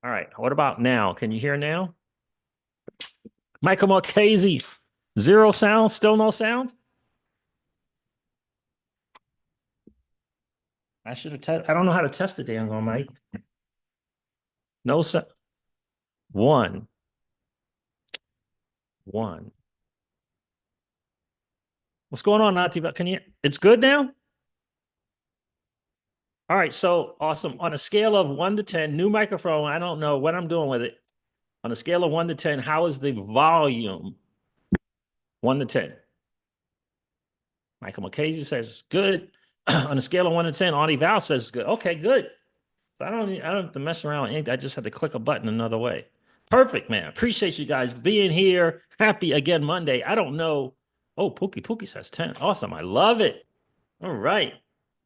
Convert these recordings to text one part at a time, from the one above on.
All right. What about now? Can you hear now? Michael Marchese, zero sound, still no sound? I should have I don't know how to test the damn on Mike. No sound. One, one. What's going on, Nati? Can you? It's good now? All right. So awesome. On a scale of 1 to 10, new microphone. I don't know what I'm doing with it. On a scale of 1 to 10, how is the volume? 1 to 10. Michael Marchese says good. On a scale of 1 to 10, Audie Val says good. Okay, good. So I don't have to mess around with anything. I just had to click a button another way. Perfect, man. Appreciate you guys being here. Happy again Monday. I don't know. Oh, Pookie says 10. Awesome. I love it. All right.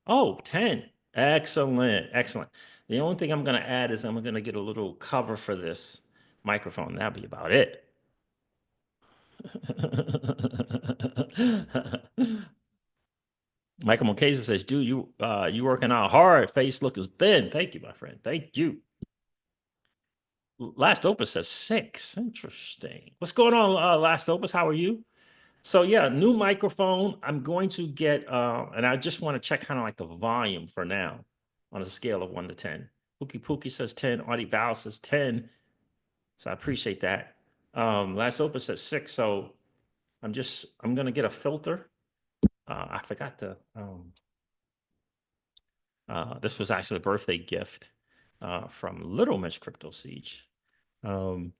Oh, 10. Excellent. Excellent. The only thing I'm going to add is I'm going to get a little cover for this microphone. That'll be about it. Michael Mulcahy says, dude, you working out hard. Face looking thin. Thank you, my friend. Thank you. Last Opus says 6. Interesting. What's going on, Last Opus? How are you? So yeah, new microphone. I'm going to get, and I just want to check kind of like the volume for now on a scale of 1 to 10. Pookie says 10. Audie Val says 10. So I appreciate that. Last Opus says 6. So I'm gonna get a filter. I forgot this was actually a birthday gift from Little Miss CryptoCeej. Um,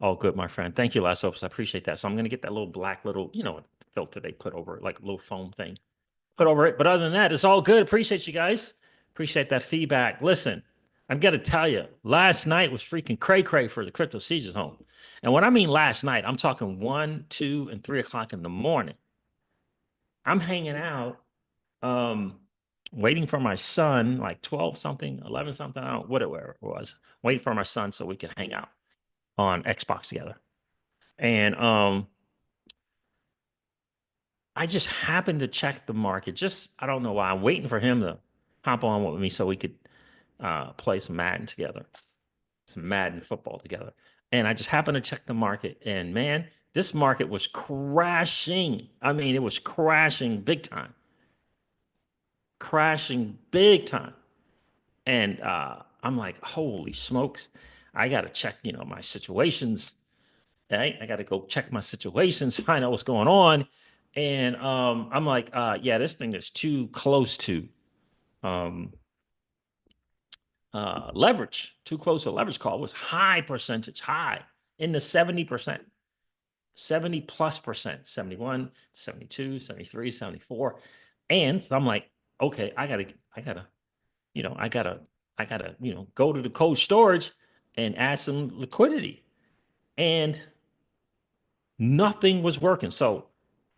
Oh, good, my friend. Thank you, Last Opus. I appreciate that. So I'm gonna get that little black little, filter they put over it, like a little foam thing. Put over it. But other than that, it's all good. Appreciate you guys. Appreciate that feedback. Listen, I'm gonna tell you, last night was freaking cray for the CryptoCeej home. And when I mean last night, I'm talking 1, 2, and 3 o'clock in the morning. I'm hanging out, um, waiting for my son, like 12 something, 11 something, I don't know, whatever it was, waiting for my son so we could hang out on Xbox together. And I just happened to check the market. Just I don't know why. I'm waiting for him to hop on with me so we could play some Madden together, some Madden football together. And I just happened to check the market, and man, this market was crashing. I mean, it was crashing big time. And I'm like, holy smokes, I got to check, my situations. Right? I got to go check my situations, find out what's going on. And I'm like, yeah, this thing is too close to um, leverage, too close to leverage call. It was high percentage, high in the 70%, 70 plus percent, 71, 72, 73, 74. And so I'm like, okay, I gotta, go to the cold storage and add some liquidity. And nothing was working. So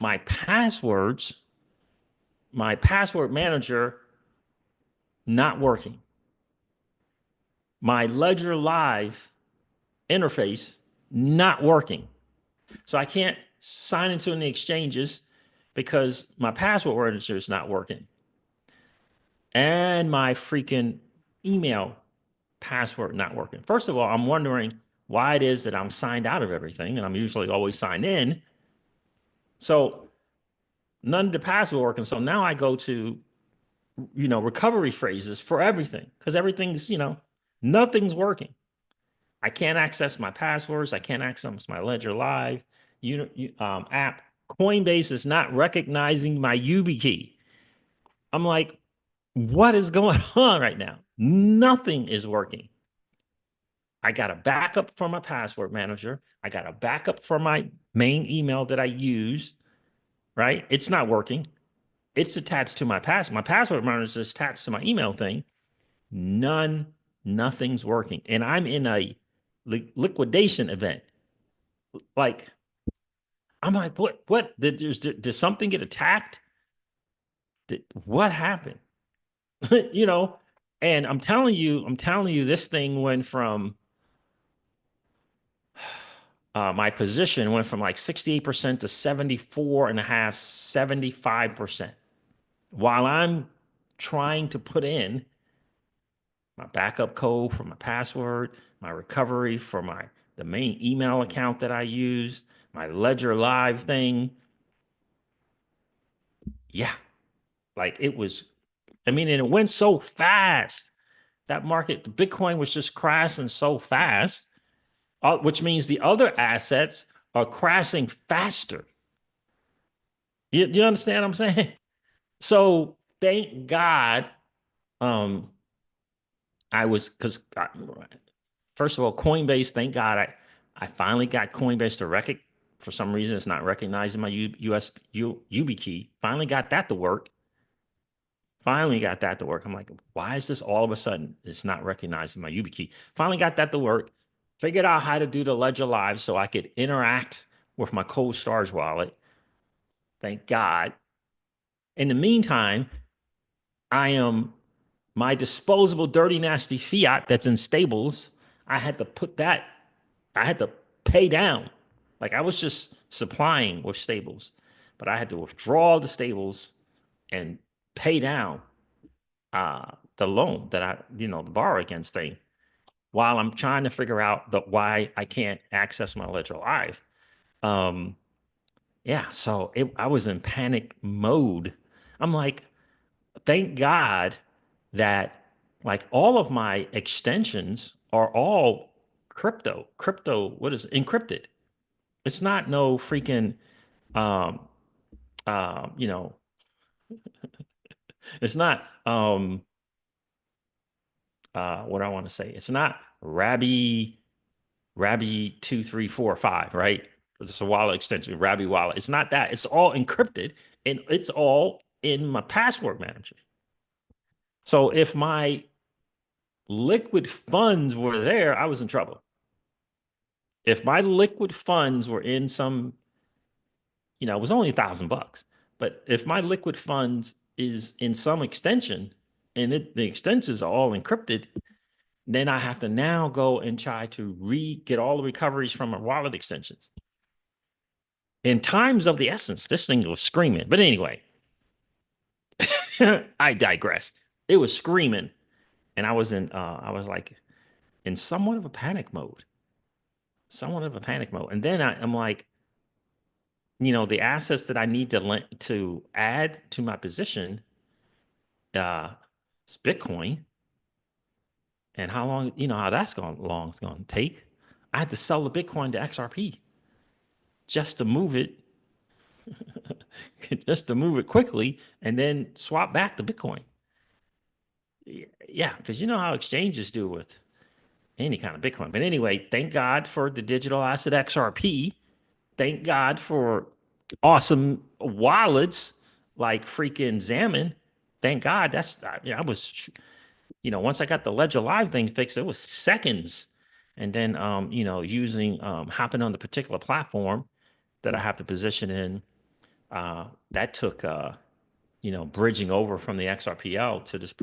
my passwords, my password manager, not working. My Ledger Live interface, not working. So I can't sign into any exchanges because my password manager is not working. And my freaking email password not working. First of all, I'm wondering why it is that I'm signed out of everything and I'm usually always signed in. So none of the password working. So now I go to recovery phrases for everything because everything's, nothing's working. I can't access my passwords. I can't access my Ledger Live app. Coinbase is not recognizing my YubiKey. I'm like, what is going on right now? Nothing is working. I got a backup from my password manager. I got a backup from my main email that I use, right? It's not working. It's attached to my password manager is attached to my email thing. Nothing's working. And I'm in a liquidation event. Like, I'm like, what? Did something get attacked? What happened? you know, and I'm telling you, this thing went from my position went from like 68% to 74 and a half, 75%. While I'm trying to put in my backup code for my password, my recovery for the main email account that I use, my Ledger Live thing. Yeah, like it was. I mean, and it went so fast. That market, the Bitcoin was just crashing so fast, which means the other assets are crashing faster. You understand what I'm saying? So thank God, um, I was because first of all, Coinbase. Thank God, I finally got Coinbase to recognize. For some reason, it's not recognizing my US UB key. Finally got that to work. Finally got that to work. I'm like, why is this all of a sudden it's not recognizing my UB key? Finally got that to work. Figured out how to do the Ledger Live so I could interact with my Cold Stars wallet. Thank God. In the meantime, I am my disposable dirty nasty fiat that's in stables. I had to put that. I had to pay down. Like I was just supplying with stables, but I had to withdraw the stables and pay down the loan that the borrow against thing, while I'm trying to figure out why I can't access my Ledger Live. Um, yeah, so I was in panic mode. I'm like, thank God that like all of my extensions are all crypto, what is it? Encrypted. It's not no freaking, um, you know, it's not, what I want to say. It's not Rabby 2345, right? It's a wallet extension, Rabby wallet. It's not that. It's all encrypted and it's all in my password manager. So if my liquid funds were there, I was in trouble. If my liquid funds were in some, it was only $1,000, but if my liquid funds is in some extension and the extensions are all encrypted, then I have to now go and try to get all the recoveries from my wallet extensions. In times of the essence, this thing was screaming. But anyway, I digress. It was screaming, and I was like in somewhat of a panic mode, And then I'm like, the assets that I need to add to my position, uh, it's Bitcoin, and how long, how that's long it's going to take. I had to sell the Bitcoin to XRP just to move it, just to move it quickly, and then swap back to Bitcoin. Yeah, because you know how exchanges do with any kind of Bitcoin. But anyway, thank God for the digital asset XRP. Thank God for awesome wallets like freaking Xammon. Thank God. I was, once I got the Ledger Live thing fixed, it was seconds. And then, using, hopping on the particular platform that I have to position in, that took, bridging over from the XRPL to this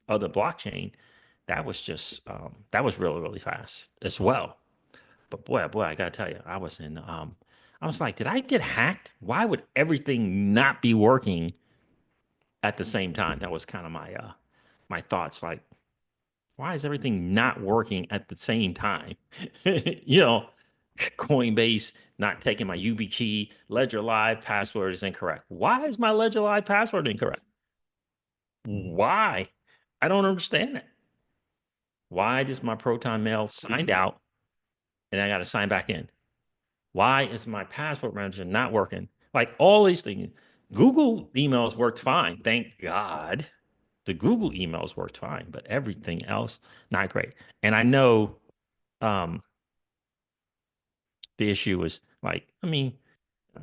other blockchain. That was really, really fast as well. But boy, I gotta tell you, I was like, did I get hacked? Why would everything not be working at the same time? That was kind of my thoughts. Like, why is everything not working at the same time? Coinbase not taking my UB key, Ledger Live password is incorrect. Why is my Ledger Live password incorrect? Why? I don't understand it. Why does my Proton Mail signed out and I got to sign back in? Why is my password manager not working? Like all these things. Google emails worked fine. Thank God. The Google emails worked fine, but everything else, not great. And I know the issue was like, I mean,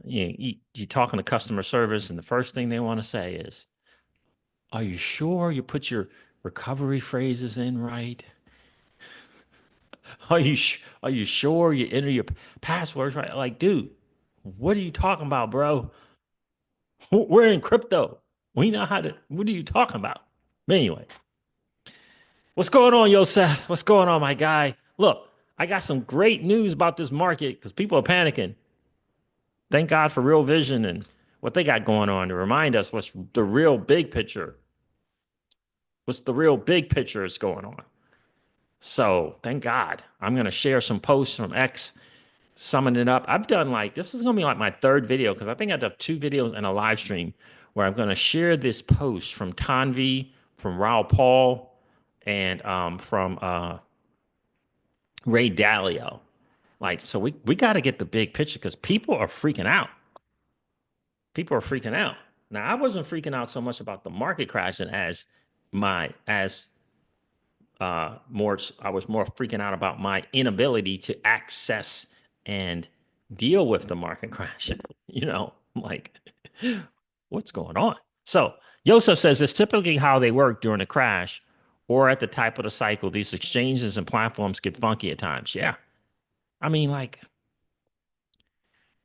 you're talking to customer service, and the first thing they want to say is, are you sure you put your recovery phrases in right? Are you sure you enter your passwords right? Like, dude, what are you talking about, bro? We're in crypto. We know how to. What are you talking about? Anyway, what's going on, Yosef? What's going on, my guy? Look, I got some great news about this market because people are panicking. Thank God for Real Vision and what they got going on to remind us what's the real big picture. What's the real big picture is going on? So thank God. I'm going to share some posts from X summing it up. I've done like, this is going to be like my third video because I think I've done two videos and a live stream where I'm going to share this post from Tanvi, from Raul Paul, and from Ray Dalio. Like, so we got to get the big picture because people are freaking out. People are freaking out. Now, I wasn't freaking out so much about the market crashing as my as more I was more freaking out about my inability to access and deal with the market crash. You know, like what's going on? So Yosef says it's typically how they work during a crash or at the type of the cycle. These exchanges and platforms get funky at times. Yeah. I mean, like,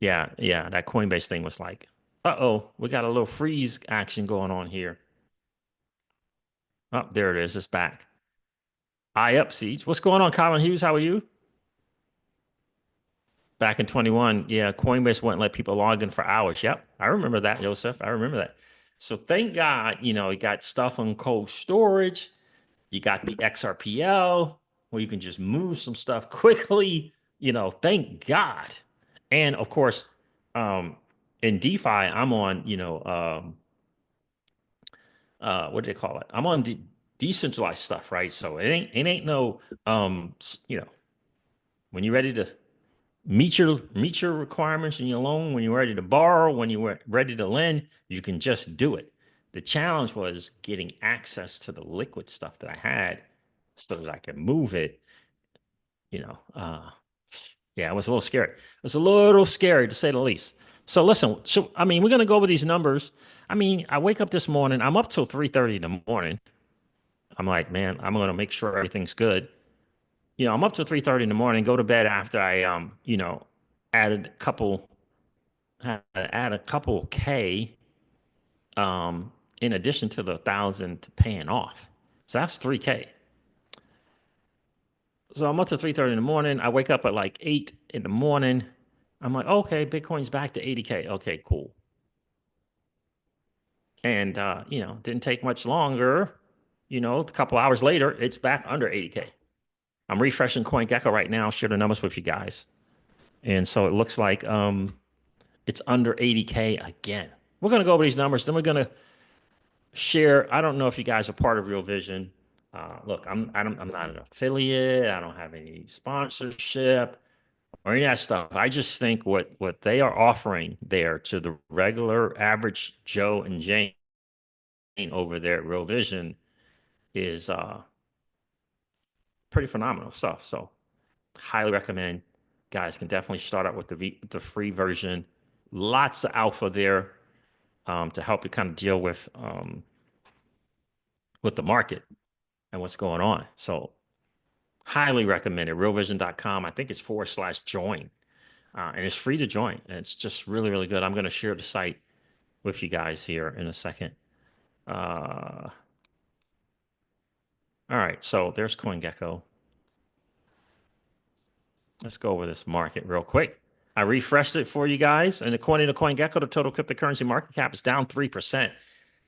yeah, that Coinbase thing was like, uh-oh, we got a little freeze action going on here. Oh, there it is. It's back. I up Siege. What's going on, Colin Hughes? How are you? Back in 21, yeah, Coinbase wouldn't let people log in for hours. Yep, I remember that, Joseph. I remember that. So thank God, you got stuff on cold storage. You got the XRPL where you can just move some stuff quickly. Thank God. And of course, um, in DeFi, I'm on, what do they call it? I'm on decentralized stuff, right? So it ain't no, you know, when you're ready to meet your requirements in your loan, when you're ready to borrow, when you're ready to lend, you can just do it. The challenge was getting access to the liquid stuff that I had so that I could move it. You know, uh, yeah, it was a little scary. It was a little scary to say the least. So listen, I mean, we're gonna go over these numbers. I mean, I wake up this morning. I'm up till 3:30 in the morning. I'm like, man, I'm gonna make sure everything's good. I'm up till 3:30 in the morning. Go to bed after I added a couple add a couple K in addition to the 1,000 to paying off. So that's 3K. So I'm up to 3:30 in the morning. I wake up at like 8 in the morning. I'm like, okay, Bitcoin's back to 80K. Okay, cool. And didn't take much longer. A couple hours later, it's back under 80K. I'm refreshing CoinGecko right now, share the numbers with you guys. And so it looks like it's under 80K again. We're gonna go over these numbers, then we're gonna share. I don't know if you guys are part of Real Vision. Look, I'm not an affiliate. I don't have any sponsorship or any of that stuff. I just think what they are offering there to the regular average Joe and Jane over there at Real Vision is pretty phenomenal stuff. So highly recommend. Guys can definitely start out with the free version. Lots of alpha there to help you kind of deal with the market and what's going on. So highly recommend it. Realvision.com. I think it's /join. And it's free to join. And it's just really, really good. I'm going to share the site with you guys here in a second. All right. So there's CoinGecko. Let's go over this market real quick. I refreshed it for you guys. And according to CoinGecko, the total cryptocurrency market cap is down 3%.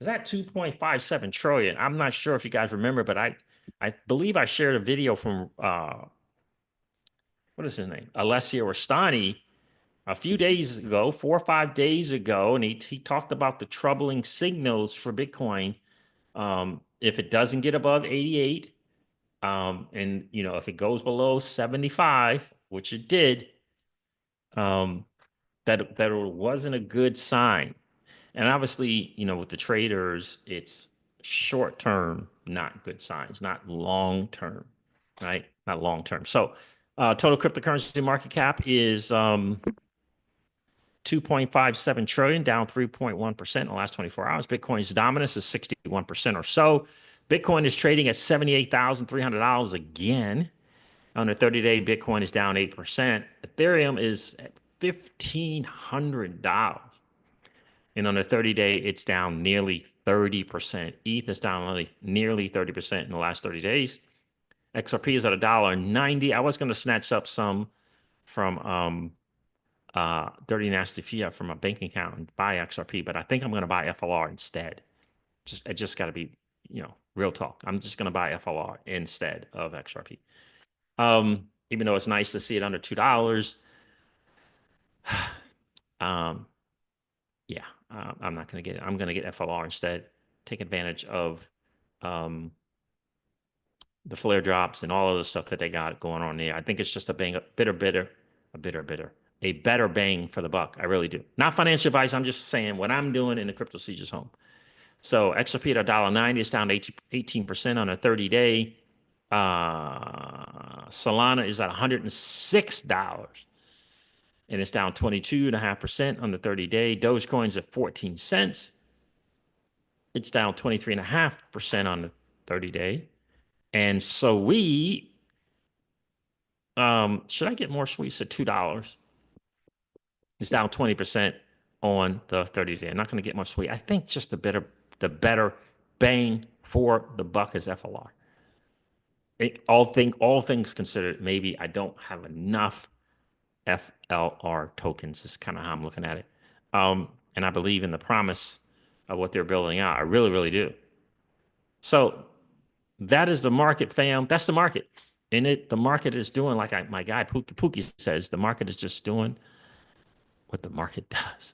Is that 2.57 trillion? I'm not sure if you guys remember, but I believe I shared a video from what is his name? Alessio Rastani a few days ago, 4 or 5 days ago, and he talked about the troubling signals for Bitcoin. If it doesn't get above 88, and if it goes below 75, which it did, that wasn't a good sign. And obviously, with the traders, it's short term, not good signs, not long term, right? Not long term. So, total cryptocurrency market cap is 2.57 trillion, down 3.1% in the last 24 hours. Bitcoin's dominance is 61% or so. Bitcoin is trading at $78,300 again. On the 30-day, Bitcoin is down 8%. Ethereum is at $1,500. And on the 30-day, it's down nearly 30%. ETH is down nearly 30% in the last 30 days. XRP is at $1.90. I was going to snatch up some from Dirty Nasty Fiat from a bank account and buy XRP, but I think I'm going to buy FLR instead. It just got to be, Real talk. I'm just going to buy FLR instead of XRP. Even though it's nice to see it under $2. um, yeah, I'm not going to get it. I'm going to get FLR instead. Take advantage of the flare drops and all of the stuff that they got going on there. I think it's just a better bang for the buck. I really do. Not financial advice. I'm just saying what I'm doing in the CryptoCeej home. So XRP at $1.90 is down to 18% on a 30-day. Solana is at $106 and it's down 22.5% on the 30-day. Dogecoin's at 14 cents. It's down 23.5% on the 30-day. And so should I get more sweets at $2? It's down 20% on the 30-day. I'm not going to get more sweet. I think just the better bang for the buck is FLR. All things considered, maybe I don't have enough FLR tokens is kind of how I'm looking at it. And I believe in the promise of what they're building out. I really, really do. So that is the market, fam. That's the market. The market is doing like my guy Pookie says, the market is just doing what the market does.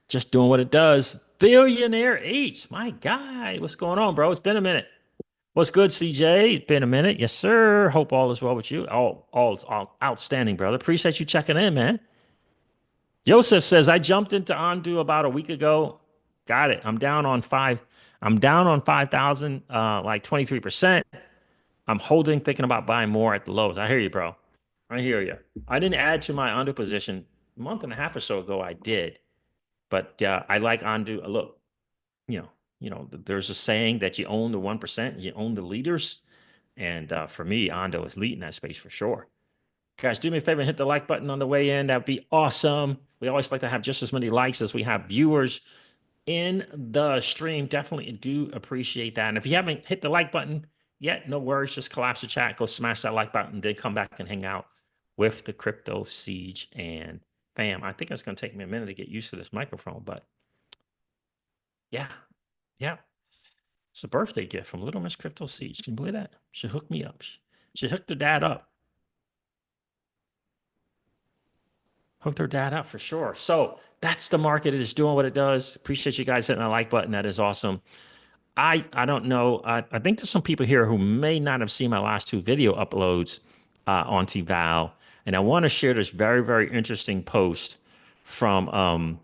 Just doing what it does. Billionaire H, my guy. What's going on, bro? It's been a minute. What's good, CJ? It's been a minute. Yes, sir. Hope all is well with you. All is outstanding, brother. Appreciate you checking in, man. Joseph says, I jumped into Ondu about a week ago. Got it. I'm down on 5,000, like 23%. I'm holding, thinking about buying more at the lows. I hear you, bro. I hear you. I didn't add to my Ondu position a month and a half or so ago. I did, but I like Ondu. Look, there's a saying that you own the 1%, you own the leaders, and for me, Ondo is leading that space for sure. Guys, do me a favor and hit the like button on the way in. That'd be awesome. We always like to have just as many likes as we have viewers in the stream. Definitely do appreciate that. And if you haven't hit the like button yet, no worries. Just collapse the chat, go smash that like button, then come back and hang out with the CryptoCeej and fam. I think it's going to take me a minute to get used to this microphone, but yeah. It's a birthday gift from Little Miss CryptoCeej. Can you believe that? She hooked me up. She hooked her dad up. Hooked her dad up for sure. So that's the market. It is doing what it does. Appreciate you guys hitting the like button. That is awesome. I don't know. I think there's some people here who may not have seen my last two video uploads on T-Val. And I want to share this very, very interesting post from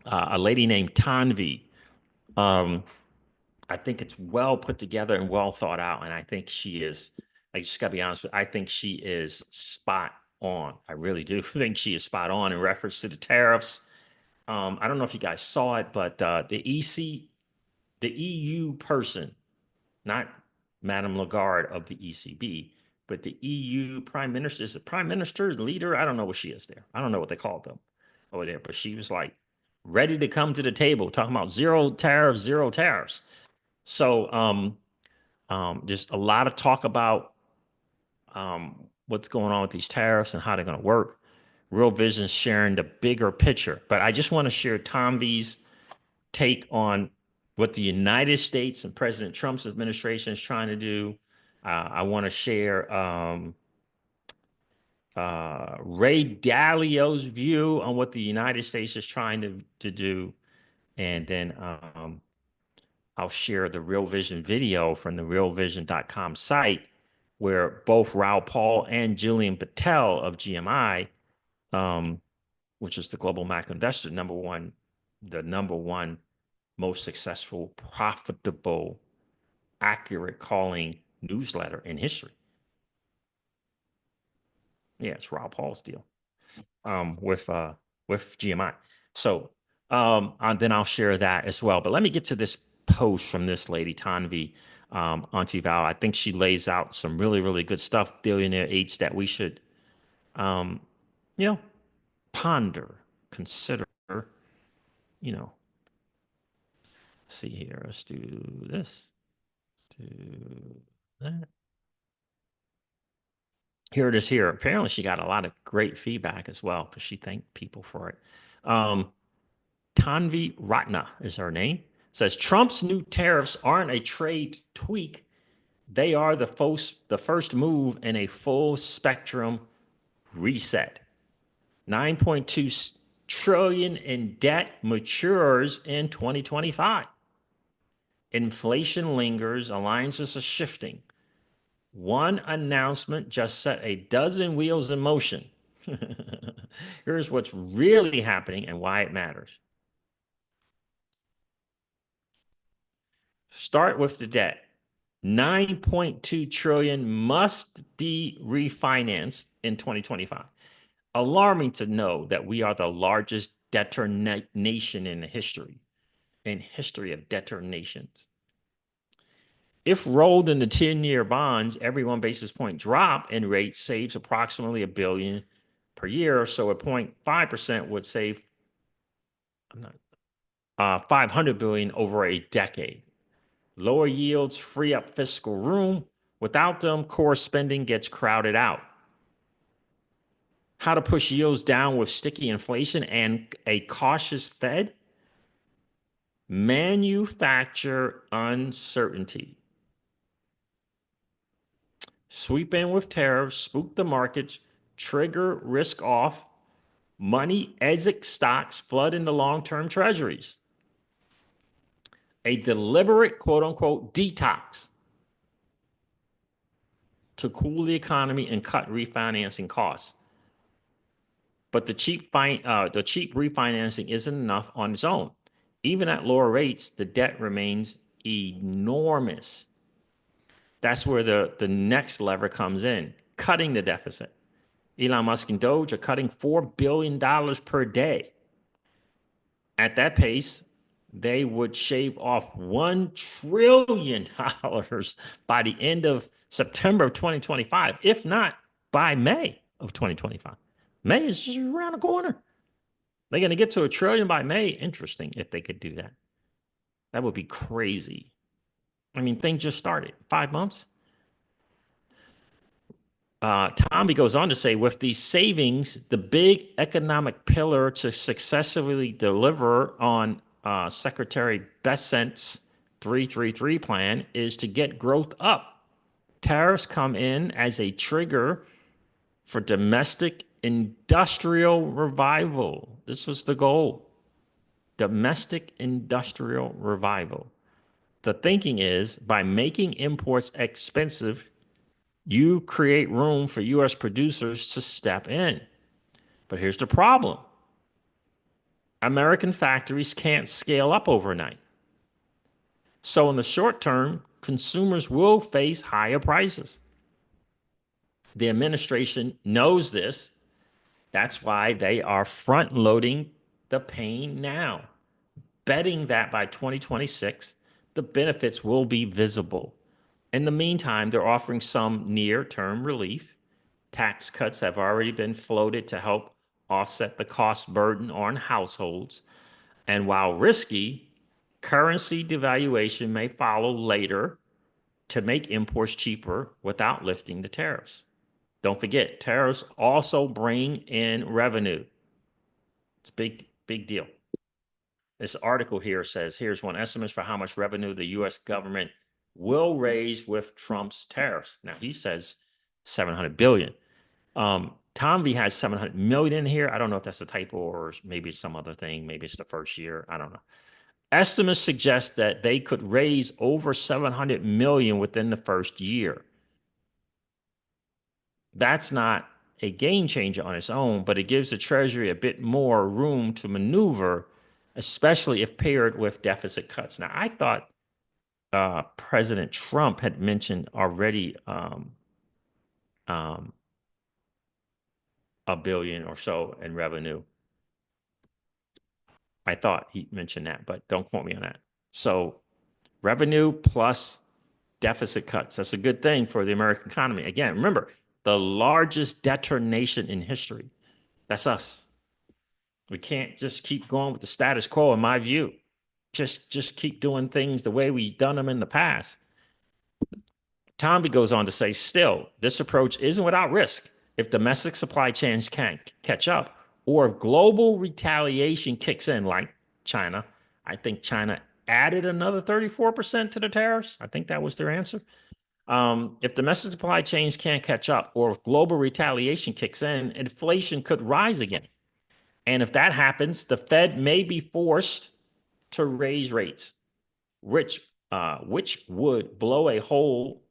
a lady named Tanvi. I think it's well put together and well thought out. And I think she is, I just gotta be honest with you, I think she is spot on. I really do think she is spot on in reference to the tariffs. I don't know if you guys saw it, but the EU person, not Madame Lagarde of the ECB, but the EU prime minister, is the prime minister, leader? I don't know what she is there. I don't know what they call them over there, but she was like ready to come to the table talking about zero tariffs, zero tariffs. So just a lot of talk about what's going on with these tariffs and how they're going to work. Real Vision sharing the bigger picture. But I just want to share Tom V's take on what the United States and President Trump's administration is trying to do. I want to share Ray Dalio's view on what the United States is trying to do. And then I'll share the Real Vision video from the realvision.com site where both Raoul Paul and Jillian Patel of GMI, which is the global macro investor, the number one most successful, profitable, accurate calling newsletter in history. Yeah, it's Raoul Paul's deal with GMI. So and then I'll share that as well. But let me get to this post from this lady, Tanvi, Auntie Val. I think she lays out some really, really good stuff, Billionaire H, that we should, ponder, consider, see here. Let's do this, do that. Here it is here. Apparently she got a lot of great feedback as well because she thanked people for it. Tanvi Ratna is her name. says Trump's new tariffs aren't a trade tweak. They are the first move in a full spectrum reset. 9.2 trillion in debt matures in 2025. Inflation lingers, alliances are shifting. One announcement just set a dozen wheels in motion. Here's what's really happening and why it matters. Start with the debt. 9.2 trillion must be refinanced in 2025. Alarming to know that we are the largest debtor nation in history of debtor nations. If rolled into 10-year bonds, every 1 basis point drop in rates saves approximately $1 billion per year. So a 0.5% would save 500 billion over a decade. Lower yields free up fiscal room. Without them, core spending gets crowded out. How to push yields down with sticky inflation and a cautious Fed? Manufacture uncertainty. Sweep in with tariffs, spook the markets, trigger risk off, money exit stocks, flood into long-term treasuries. A deliberate, quote unquote, detox to cool the economy and cut refinancing costs. But the cheap refinancing isn't enough on its own. Even at lower rates, the debt remains enormous. That's where the next lever comes in, cutting the deficit. Elon Musk and Doge are cutting $4 billion per day. At that pace, they would shave off $1 trillion by the end of September of 2025, if not by May of 2025. May is just around the corner. They're going to get to $1 trillion by May. Interesting if they could do that. That would be crazy. I mean, things just started. 5 months. Tommy goes on to say, with these savings, the big economic pillar to successfully deliver on Secretary Bessent's 333 plan is to get growth up. Tariffs come in as a trigger for domestic industrial revival. This was the goal. Domestic industrial revival. The thinking is, by making imports expensive, you create room for U.S. producers to step in. But here's the problem. American factories can't scale up overnight. So in the short term, consumers will face higher prices. The administration knows this. That's why they are front loading the pain now, betting that by 2026, the benefits will be visible. In the meantime, they're offering some near-term relief. Tax cuts have already been floated to help offset the cost burden on households. And while risky, currency devaluation may follow later to make imports cheaper without lifting the tariffs. Don't forget, tariffs also bring in revenue. It's a big deal. This article here says, here's one estimate for how much revenue the U.S. government will raise with Trump's tariffs. Now, he says $700 billion. Tom V has 700 million in here. I don't know if that's a typo or maybe it's some other thing. Maybe it's the first year. I don't know. Estimates suggest that they could raise over 700 million within the first year. That's not a game changer on its own, but it gives the Treasury a bit more room to maneuver, especially if paired with deficit cuts. Now, I thought President Trump had mentioned already $1 billion or so in revenue. I thought he mentioned that, but don't quote me on that. So revenue plus deficit cuts. That's a good thing for the American economy. Again, remember, the largest debtor nation in history. That's us. We can't just keep going with the status quo, in my view. Just keep doing things the way we've done them in the past. Tomby goes on to say, still, this approach isn't without risk. If domestic supply chains can't catch up, or if global retaliation kicks in like China, I think China added another 34% to the tariffs. I think that was their answer. If domestic supply chains can't catch up or if global retaliation kicks in, inflation could rise again. And if that happens, the Fed may be forced to raise rates, which would blow a hole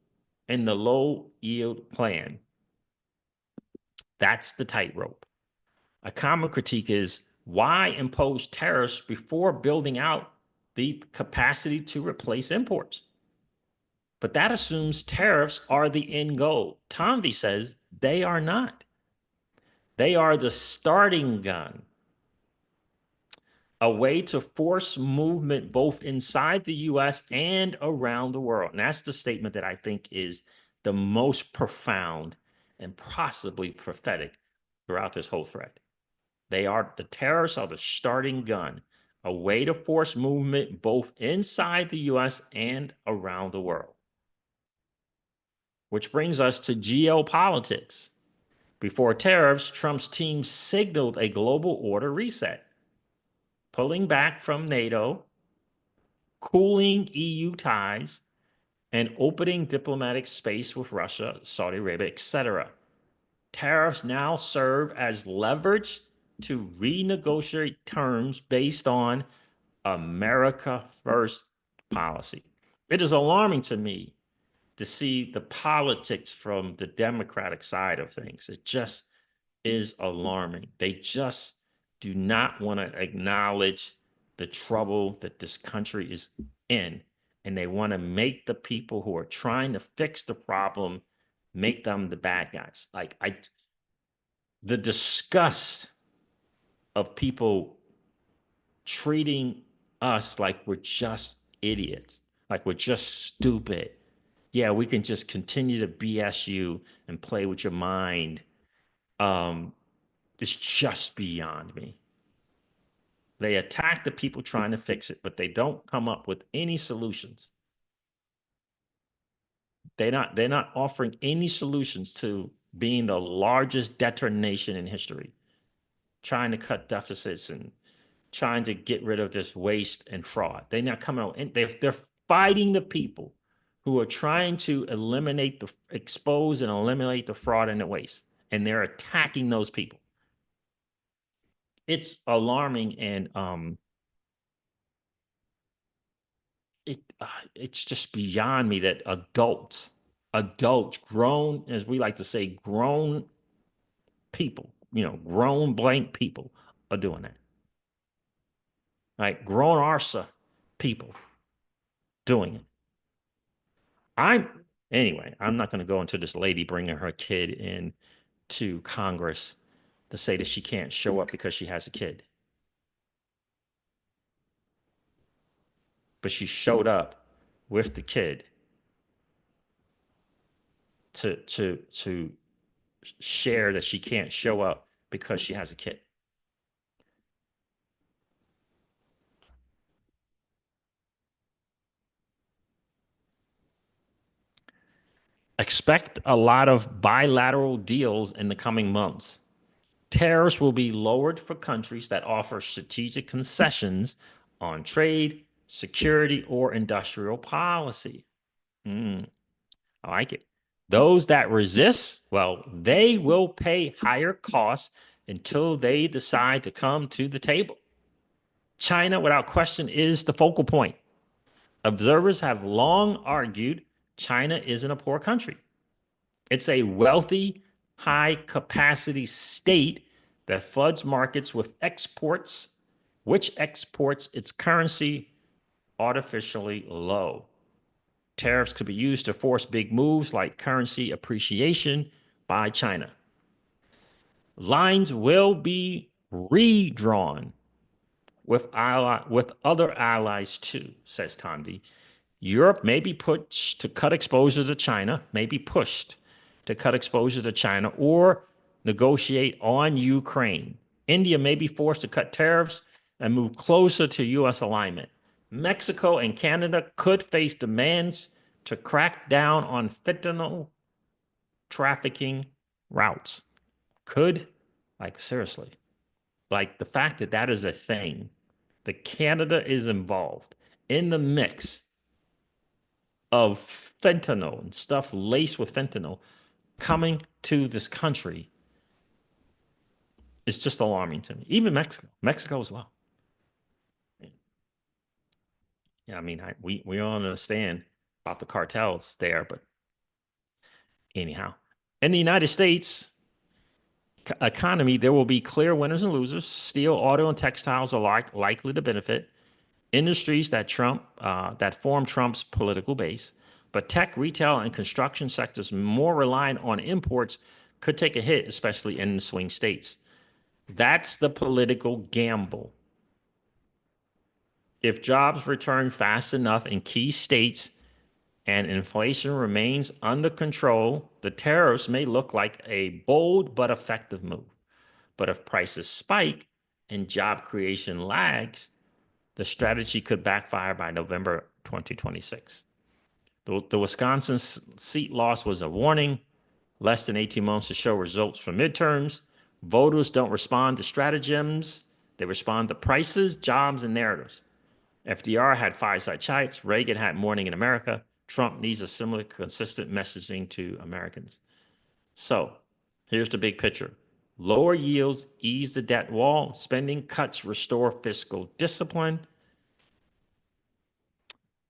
in the low yield plan. That's the tightrope. A common critique is why impose tariffs before building out the capacity to replace imports? But that assumes tariffs are the end goal. Tanvi says they are not. They are the starting gun, a way to force movement both inside the US and around the world. And that's the statement that I think is the most profound and possibly prophetic throughout this whole thread. The tariffs are the starting gun, a way to force movement both inside the US and around the world. Which brings us to geopolitics. Before tariffs, Trump's team signaled a global order reset, pulling back from NATO, cooling EU ties, and opening diplomatic space with Russia, Saudi Arabia, etc. Tariffs now serve as leverage to renegotiate terms based on America First policy. It is alarming to me to see the politics from the Democratic side of things. It just is alarming. They just do not want to acknowledge the trouble that this country is in. And they want to make the people who are trying to fix the problem, make them the bad guys. The disgust of people treating us like we're just idiots, like we're just stupid. Yeah, we can just continue to BS you and play with your mind. It's just beyond me. They attack the people trying to fix it, but they don't come up with any solutions. They're not offering any solutions to being the largest debtor nation in history, trying to cut deficits and trying to get rid of this waste and fraud. They're not coming out, and they're fighting the people who are trying to expose and eliminate the fraud and the waste, and they're attacking those people. It's alarming, and it's just beyond me that adults, grown, as we like to say, grown people, grown blank people are doing that. Right? Grown arsa people doing it. Anyway, I'm not going to go into this lady bringing her kid in to Congress to say that she can't show up because she has a kid. But she showed up with the kid to share that she can't show up because she has a kid. Expect a lot of bilateral deals in the coming months. Tariffs will be lowered for countries that offer strategic concessions on trade, security, or industrial policy. I like it. Those that resist, well, they will pay higher costs until they decide to come to the table. China, without question, is the focal point. Observers have long argued China isn't a poor country. It's a wealthy, high capacity state that floods markets with exports, which exports its currency artificially low. Tariffs could be used to force big moves like currency appreciation by China. Lines will be redrawn with other allies too, says Tanvi. Europe may be pushed to cut exposure to China, or negotiate on Ukraine. India may be forced to cut tariffs and move closer to U.S. alignment. Mexico and Canada could face demands to crack down on fentanyl trafficking routes. Could, seriously, the fact that that is a thing, that Canada is involved in the mix of fentanyl and stuff laced with fentanyl coming to this country is just alarming to me. Even Mexico as well. Yeah, I mean, we all understand about the cartels there, but anyhow, in the United States economy, there will be clear winners and losers. Steel, auto, and textiles are likely to benefit. Industries that form Trump's political base, but tech, retail, and construction sectors more reliant on imports could take a hit, especially in the swing states. That's the political gamble. If jobs return fast enough in key states and inflation remains under control, the tariffs may look like a bold but effective move. But if prices spike and job creation lags, the strategy could backfire by November 2026. The Wisconsin seat loss was a warning. Less than 18 months to show results from midterms. Voters don't respond to stratagems. They respond to prices, jobs, and narratives. FDR had fireside chats. Reagan had Morning in America. Trump needs a similar consistent messaging to Americans. So here's the big picture. Lower yields ease the debt wall. Spending cuts restore fiscal discipline.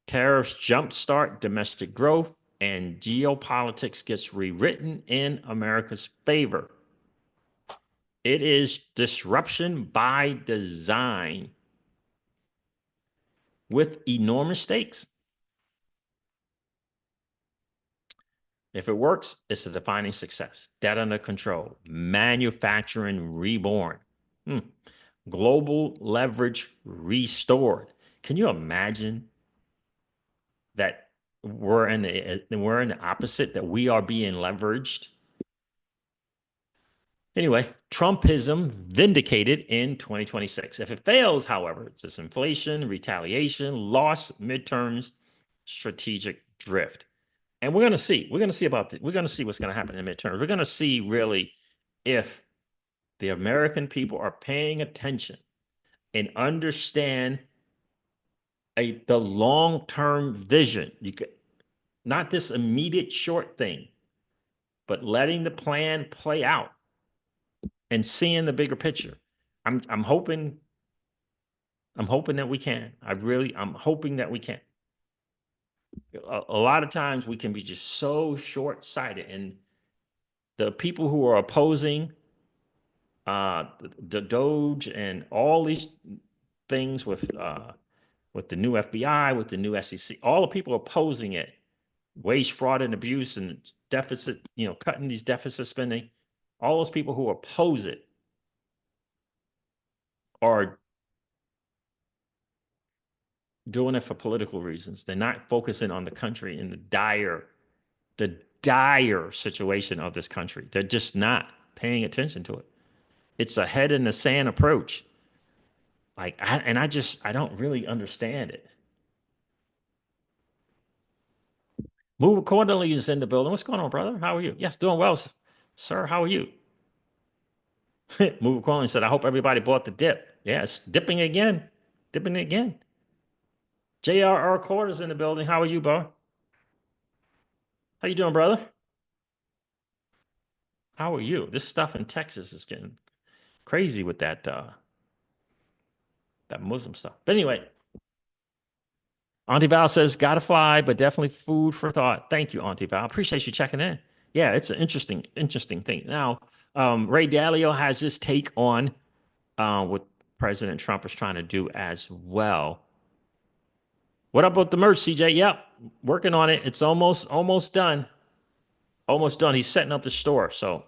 Tariffs jumpstart domestic growth, and geopolitics gets rewritten in America's favor. It is disruption by design with enormous stakes. If it works, it's a defining success. Debt under control, manufacturing reborn, global leverage restored. Can you imagine that we're in the opposite, that we are being leveraged? Anyway, Trumpism vindicated in 2026. If it fails, however, it's just inflation, retaliation, loss, midterms, strategic drift. And we're going to see. We're going to see we're going to see what's going to happen in midterms. We're going to see really if the American people are paying attention and understand the long-term vision. Not this immediate short thing, but letting the plan play out and seeing the bigger picture. I'm hoping that we can. I'm hoping that we can. A lot of times we can be just so short-sighted, and the people who are opposing the Doge and all these things with the new FBI, with the new SEC, all the people opposing it, waste, fraud, and abuse, and deficit, cutting these deficit spending, all those people who oppose it are doing it for political reasons. They're not focusing on the country and the dire situation of this country. They're just not paying attention to it. It's a head in the sand approach. I don't really understand it. Move accordingly is in the building. What's going on, brother? How are you? Yes, doing well, sir. How are you? Move accordingly said, I hope everybody bought the dip. Yeah, it's dipping again. Dipping again. JRR Quarters in the building. How are you, bro? How you doing, brother? How are you? This stuff in Texas is getting crazy with that Muslim stuff. But anyway, Auntie Val says, gotta fly, but definitely food for thought. Thank you, Auntie Val. Appreciate you checking in. Yeah, it's an interesting thing. Now, Ray Dalio has his take on what President Trump is trying to do as well. What about the merch, CJ? Yep, working on it. It's almost done. Almost done. He's setting up the store, so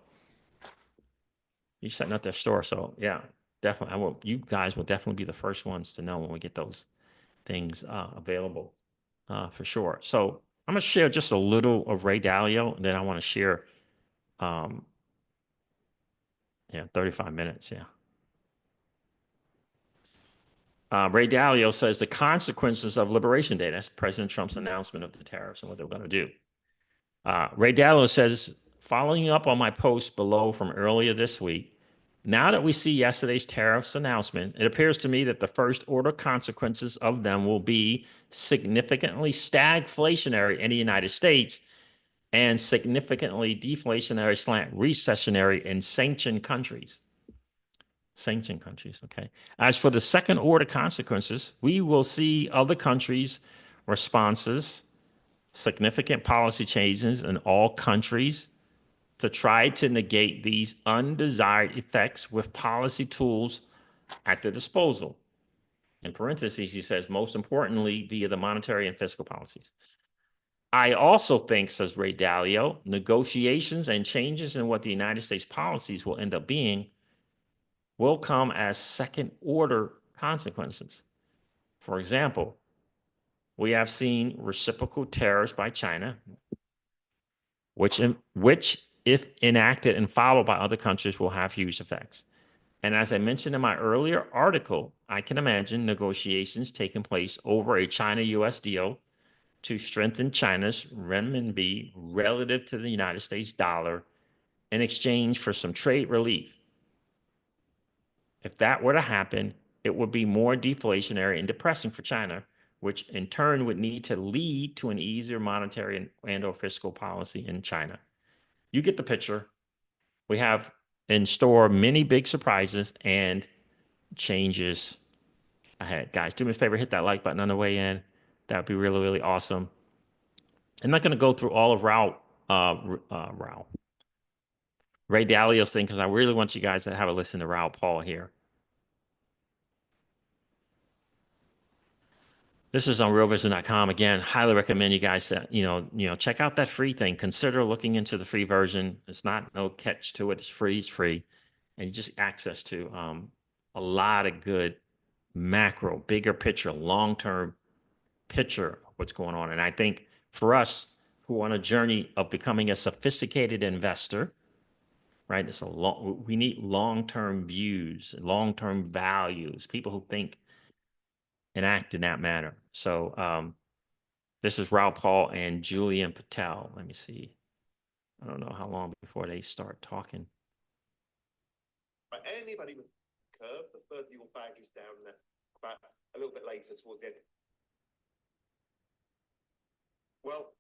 yeah, definitely. You guys will definitely be the first ones to know when we get those things available, for sure. So I'm gonna share just a little of Ray Dalio, and then I want to share, 35 minutes, yeah. Ray Dalio says the consequences of Liberation Day. That's President Trump's announcement of the tariffs and what they're going to do. Ray Dalio says, following up on my post below from earlier this week, Now that we see yesterday's tariffs announcement, it appears to me that the first order consequences of them will be significantly stagflationary in the United States and significantly deflationary / recessionary in sanctioned countries. Sanctioned countries, okay. As for the second order consequences, we will see other countries' responses, significant policy changes in all countries to try to negate these undesired effects with policy tools at their disposal. In parentheses, he says, most importantly, via the monetary and fiscal policies. I also think, says Ray Dalio, negotiations and changes in what the United States policies will end up being will come as second order consequences. For example, we have seen reciprocal tariffs by China, which if enacted and followed by other countries will have huge effects. And as I mentioned in my earlier article, I can imagine negotiations taking place over a China-US deal to strengthen China's renminbi relative to the United States dollar in exchange for some trade relief. If that were to happen, it would be more deflationary and depressing for China, which in turn would need to lead to an easier monetary and or fiscal policy in China. You get the picture. We have in store many big surprises and changes ahead. Guys, do me a favor, hit that like button on the way in. That would be really, really awesome. I'm not going to go through all of Ray Dalio's thing because I really want you guys to have a listen to Raoul Paul here. This is on realvision.com. Again, highly recommend you guys check out that free thing. Consider looking into the free version. It's not no catch to it. It's free. It's free, and you just access to a lot of good macro, bigger picture, long-term picture of what's going on. And I think for us who are on a journey of becoming a sophisticated investor, right? We need long-term views, long-term values, people who think and act in that manner. So this is Raoul Paul and Julian Patel. Let me see. I don't know how long before they start talking. Anybody with curve, the further your bag is down there, about a little bit later towards the end. Well,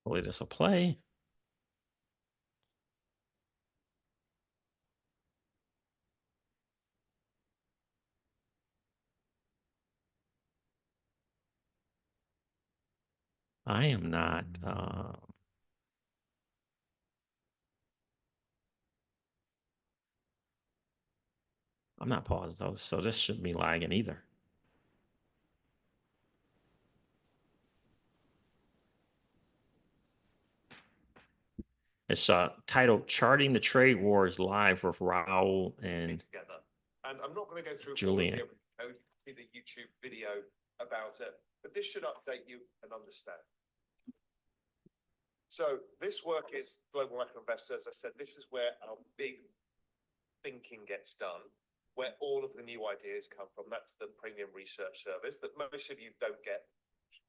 hopefully this will play. I am not. I'm not paused though, so this shouldn't be lagging either. It's titled "Charting the Trade Wars Live" with Raoul and together. And I'm not going to go through Julian. all of the YouTube video about it, but this should update you and understand. So this work is Global Macro Investor. As I said, this is where our big thinking gets done, where all of the new ideas come from. That's the premium research service that most of you don't get,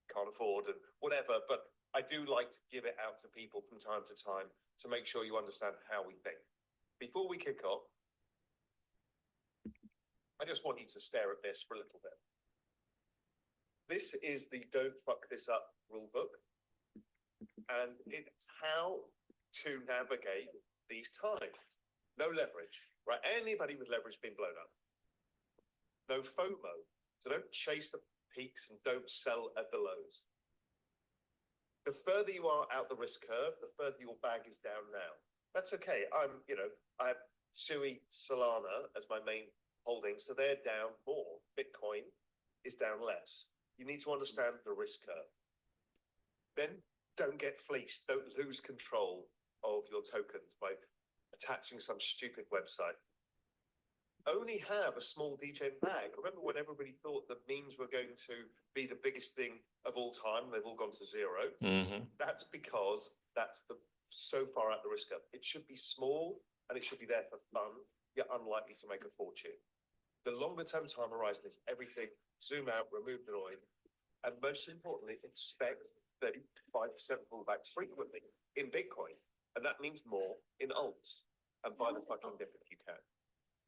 can't afford and whatever, but I do like to give it out to people from time to time to make sure you understand how we think. Before we kick off, I just want you to stare at this for a little bit. This is the Don't Fuck This Up rule book, and it's how to navigate these times. No leverage, right? Anybody with leverage being blown up. No FOMO, so don't chase the peaks and don't sell at the lows. The further you are out the risk curve, the further your bag is down now. That's okay. I have SUI, Solana as my main holdings, so they're down more. Bitcoin is down less. You need to understand the risk curve. Then don't get fleeced. Don't lose control of your tokens by attaching some stupid website. Only have a small DJ bag. Remember when everybody thought that memes were going to be the biggest thing of all time? They've all gone to zero. Mm-hmm. That's because that's so far out the risk curve. It should be small and it should be there for fun. You're unlikely to make a fortune. The longer term time horizon is everything. Zoom out, remove the noise. And most importantly, expect 35% pullbacks frequently in Bitcoin. And that means more in alts. And buy the fucking dip if you can.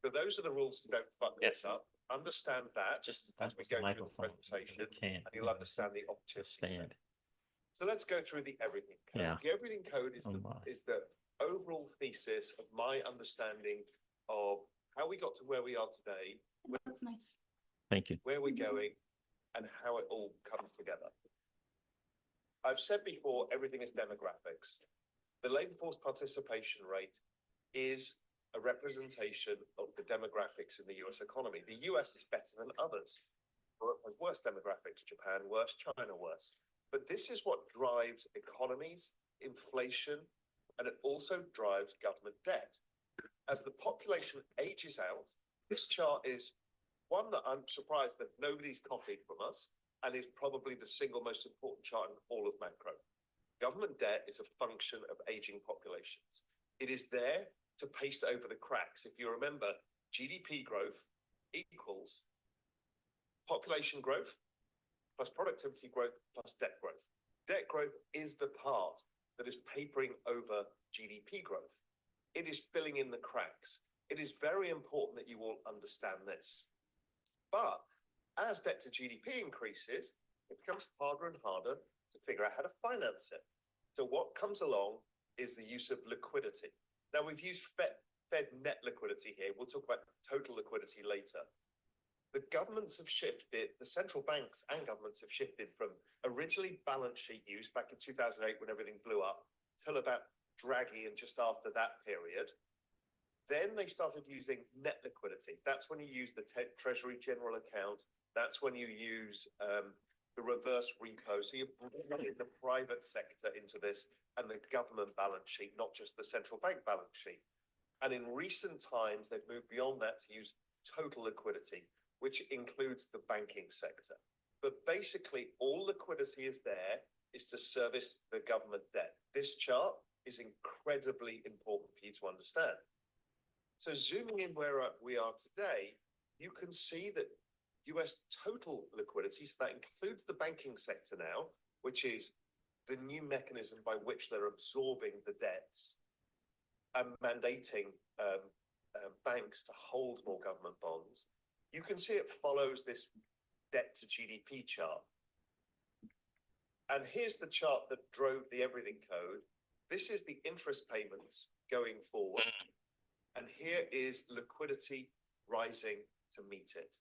So those are the rules to don't fuck this up. Understand that Just as we go through the presentation, and you'll understand the opportunity. Stand. So let's go through the everything code. Yeah. The everything code is the overall thesis of my understanding of how we got to where we are today, That's nice. Thank you. where we're going, and how it all comes together. I've said before, everything is demographics. The labor force participation rate is a representation of the demographics in the US economy. The US is better than others. Europe has worse demographics, Japan worse, China worse. But this is what drives economies, inflation, and it also drives government debt. As the population ages out, this chart is one that I'm surprised that nobody's copied from us, and is probably the single most important chart in all of macro. Government debt is a function of aging populations. It is there to paste over the cracks. If you remember, GDP growth equals population growth plus productivity growth plus debt growth. Debt growth is the part that is papering over GDP growth. It is filling in the cracks. It is very important that you all understand this. But as debt to GDP increases, it becomes harder and harder to figure out how to finance it. So what comes along is the use of liquidity. Now, we've used Fed net liquidity here. We'll talk about total liquidity later. The governments have shifted, the central banks and governments have shifted from originally balance sheet use back in 2008 when everything blew up, till about Draghi and just after that period. Then they started using net liquidity. That's when you use the Treasury General Account. That's when you use the reverse repo. So you're bringing the private sector into this and the government balance sheet, not just the central bank balance sheet. And in recent times, they've moved beyond that to use total liquidity, which includes the banking sector. But basically, all liquidity is there is to service the government debt. This chart is incredibly important for you to understand. So zooming in where we are today, you can see that US total liquidity, so that includes the banking sector now, which is the new mechanism by which they're absorbing the debts and mandating banks to hold more government bonds. You can see it follows this debt to GDP chart. And here's the chart that drove the everything code. This is the interest payments going forward. And here is liquidity rising to meet it.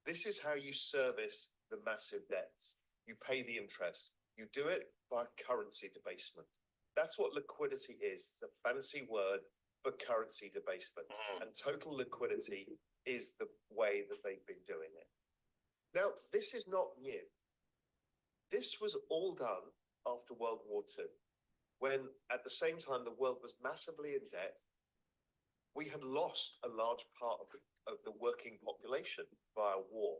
This is how you service the massive debts. You pay the interest. You do it by currency debasement. That's what liquidity is. It's a fancy word for currency debasement. And total liquidity is the way that they've been doing it. Now, this is not new. This was all done after World War II, when at the same time the world was massively in debt. We had lost a large part of the working population via war.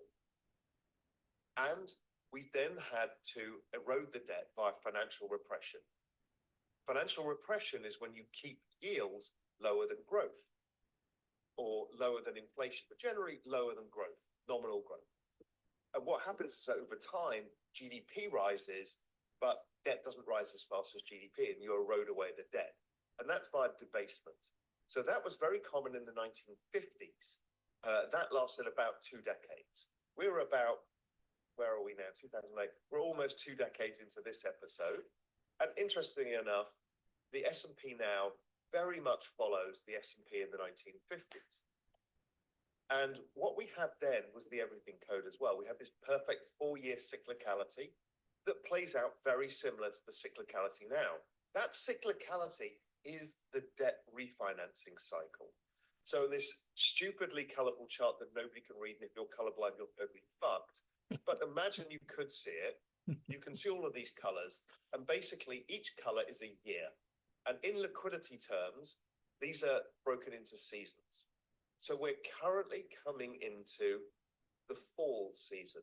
And we then had to erode the debt by financial repression. Financial repression is when you keep yields lower than growth or lower than inflation, but generally lower than growth, nominal growth. And what happens is over time, GDP rises, but debt doesn't rise as fast as GDP, and you erode away the debt. And that's by debasement. So that was very common in the 1950s. That lasted about 2 decades. We're about, where are we now? 2008. We're almost 2 decades into this episode. And interestingly enough, the S&P now very much follows the S&P in the 1950s. And what we had then was the everything code as well. We had this perfect 4-year cyclicality that plays out very similar to the cyclicality now. That cyclicality is the debt refinancing cycle. So this stupidly colorful chart that nobody can read, and if you're colorblind, you're totally fucked. But imagine you could see it. You can see all of these colors, and basically each color is a year. And in liquidity terms, these are broken into seasons. So we're currently coming into the fall season,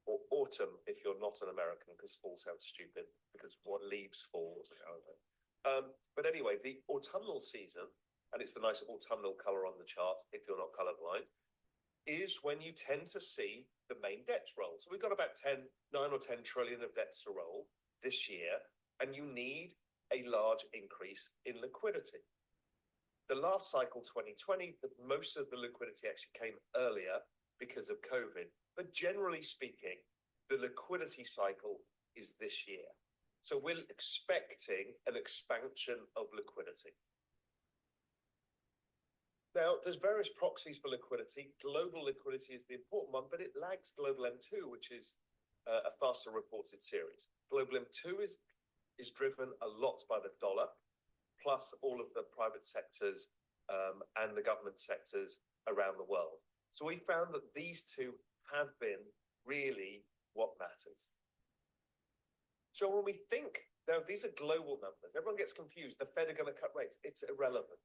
or autumn if you're not an American, because fall sounds stupid, because what leaves falls. But anyway, the autumnal season, and it's the nice autumnal color on the chart if you're not colorblind, is when you tend to see the main debts roll. So we've got about 9 or 10 trillion of debts to roll this year, and you need a large increase in liquidity. The last cycle, 2020, most of the liquidity actually came earlier because of COVID. But generally speaking, the liquidity cycle is this year. So we're expecting an expansion of liquidity. Now, there's various proxies for liquidity. Global liquidity is the important one, but it lags global M2, which is a faster reported series. Global M2 is driven a lot by the dollar, plus all of the private sectors and the government sectors around the world. So we found that these two have been really what matters. So when we think, now these are global numbers, everyone gets confused, the Fed are going to cut rates. It's irrelevant.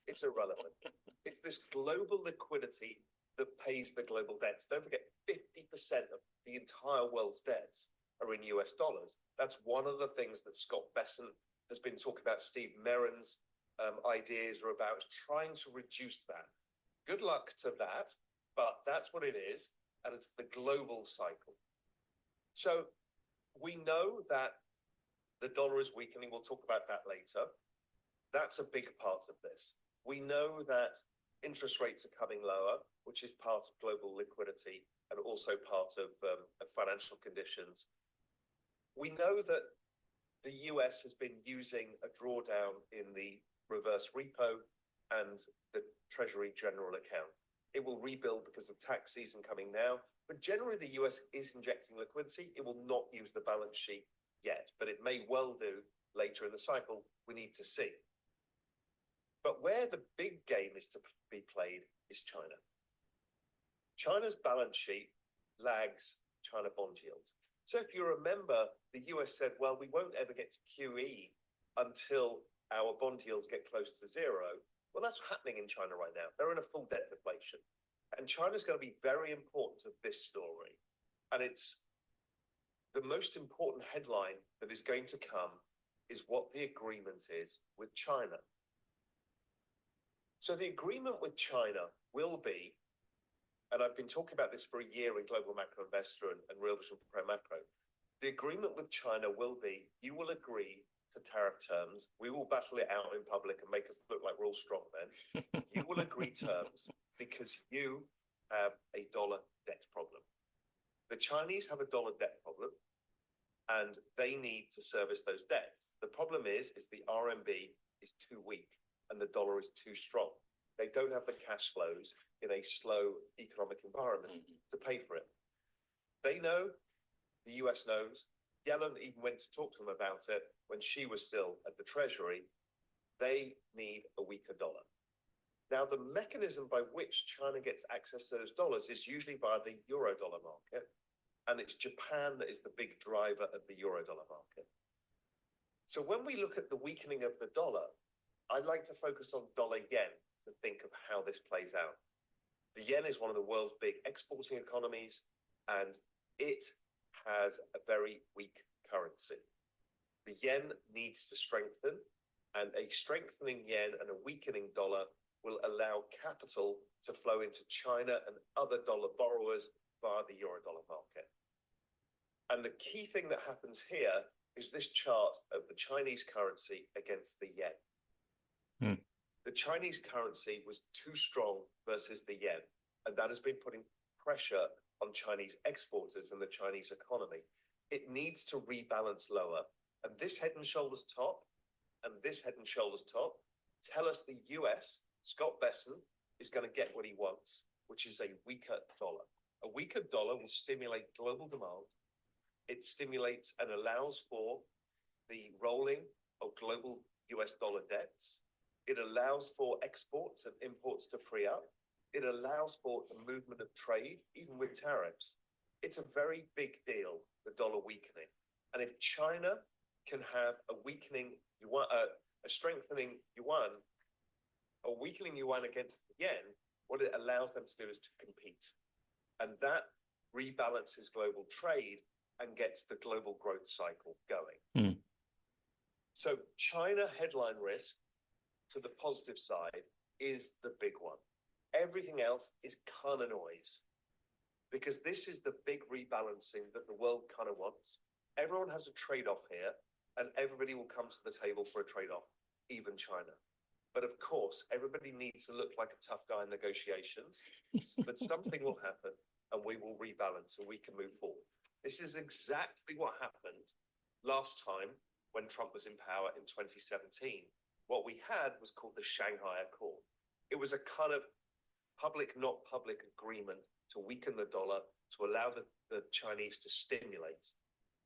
It's irrelevant. It's this global liquidity that pays the global debts. Don't forget, 50% of the entire world's debts are in US dollars. That's one of the things that Scott Bessent has been talking about. Steve Merrin's ideas are about trying to reduce that. Good luck to that, but that's what it is, and it's the global cycle. So we know that the dollar is weakening. We'll talk about that later. That's a big part of this. We know that interest rates are coming lower, which is part of global liquidity and also part of financial conditions. We know that the US has been using a drawdown in the reverse repo and the Treasury General account. It will rebuild because of tax season coming now, but generally the US is injecting liquidity. It will not use the balance sheet yet, but it may well do later in the cycle. We need to see. But where the big game is to be played is China. China's balance sheet lags China bond yields. So if you remember, the US said, well, we won't ever get to QE until our bond yields get close to zero. Well, that's happening in China right now. They're in a full debt deflation. And China's going to be very important to this story. And it's the most important headline that is going to come is what the agreement is with China. So the agreement with China will be, and I've been talking about this for a year in Global Macro Investor and Real Vision for Pro Macro, the agreement with China will be, you will agree to tariff terms, we will battle it out in public and make us look like we're all strong men. You will agree terms because you have a dollar debt problem. The Chinese have a dollar debt problem and they need to service those debts. The problem is the RMB is too weak and the dollar is too strong. They don't have the cash flows in a slow economic environment to pay for it. They know, the US knows, Yellen even went to talk to them about it when she was still at the Treasury. They need a weaker dollar. Now, the mechanism by which China gets access to those dollars is usually via the euro-dollar market, and it's Japan that is the big driver of the euro-dollar market. So when we look at the weakening of the dollar, I'd like to focus on dollar-yen to think of how this plays out. The yen is one of the world's big exporting economies, and it has a very weak currency. The yen needs to strengthen, and a strengthening yen and a weakening dollar will allow capital to flow into China and other dollar borrowers via the euro-dollar market. And the key thing that happens here is this chart of the Chinese currency against the yen. The Chinese currency was too strong versus the yen, and that has been putting pressure on Chinese exporters and the Chinese economy. It needs to rebalance lower. And this head and shoulders top and this head and shoulders top tell us the US, Scott Bessent, is going to get what he wants, which is a weaker dollar. A weaker dollar will stimulate global demand. It stimulates and allows for the rolling of global US dollar debts. It allows for exports and imports to free up. It allows for the movement of trade, even with tariffs. It's a very big deal, the dollar weakening. And if China can have a weakening yuan, a strengthening yuan, a weakening yuan against the yen, what it allows them to do is to compete. And that rebalances global trade and gets the global growth cycle going. So China headline risk to the positive side is the big one. Everything else is kind of noise, because this is the big rebalancing that the world kind of wants. Everyone has a trade-off here, and everybody will come to the table for a trade-off, even China. But of course, everybody needs to look like a tough guy in negotiations, but something will happen and we will rebalance and we can move forward. This is exactly what happened last time when Trump was in power in 2017. What we had was called the Shanghai Accord. It was a kind of public, not public agreement to weaken the dollar, to allow the Chinese to stimulate,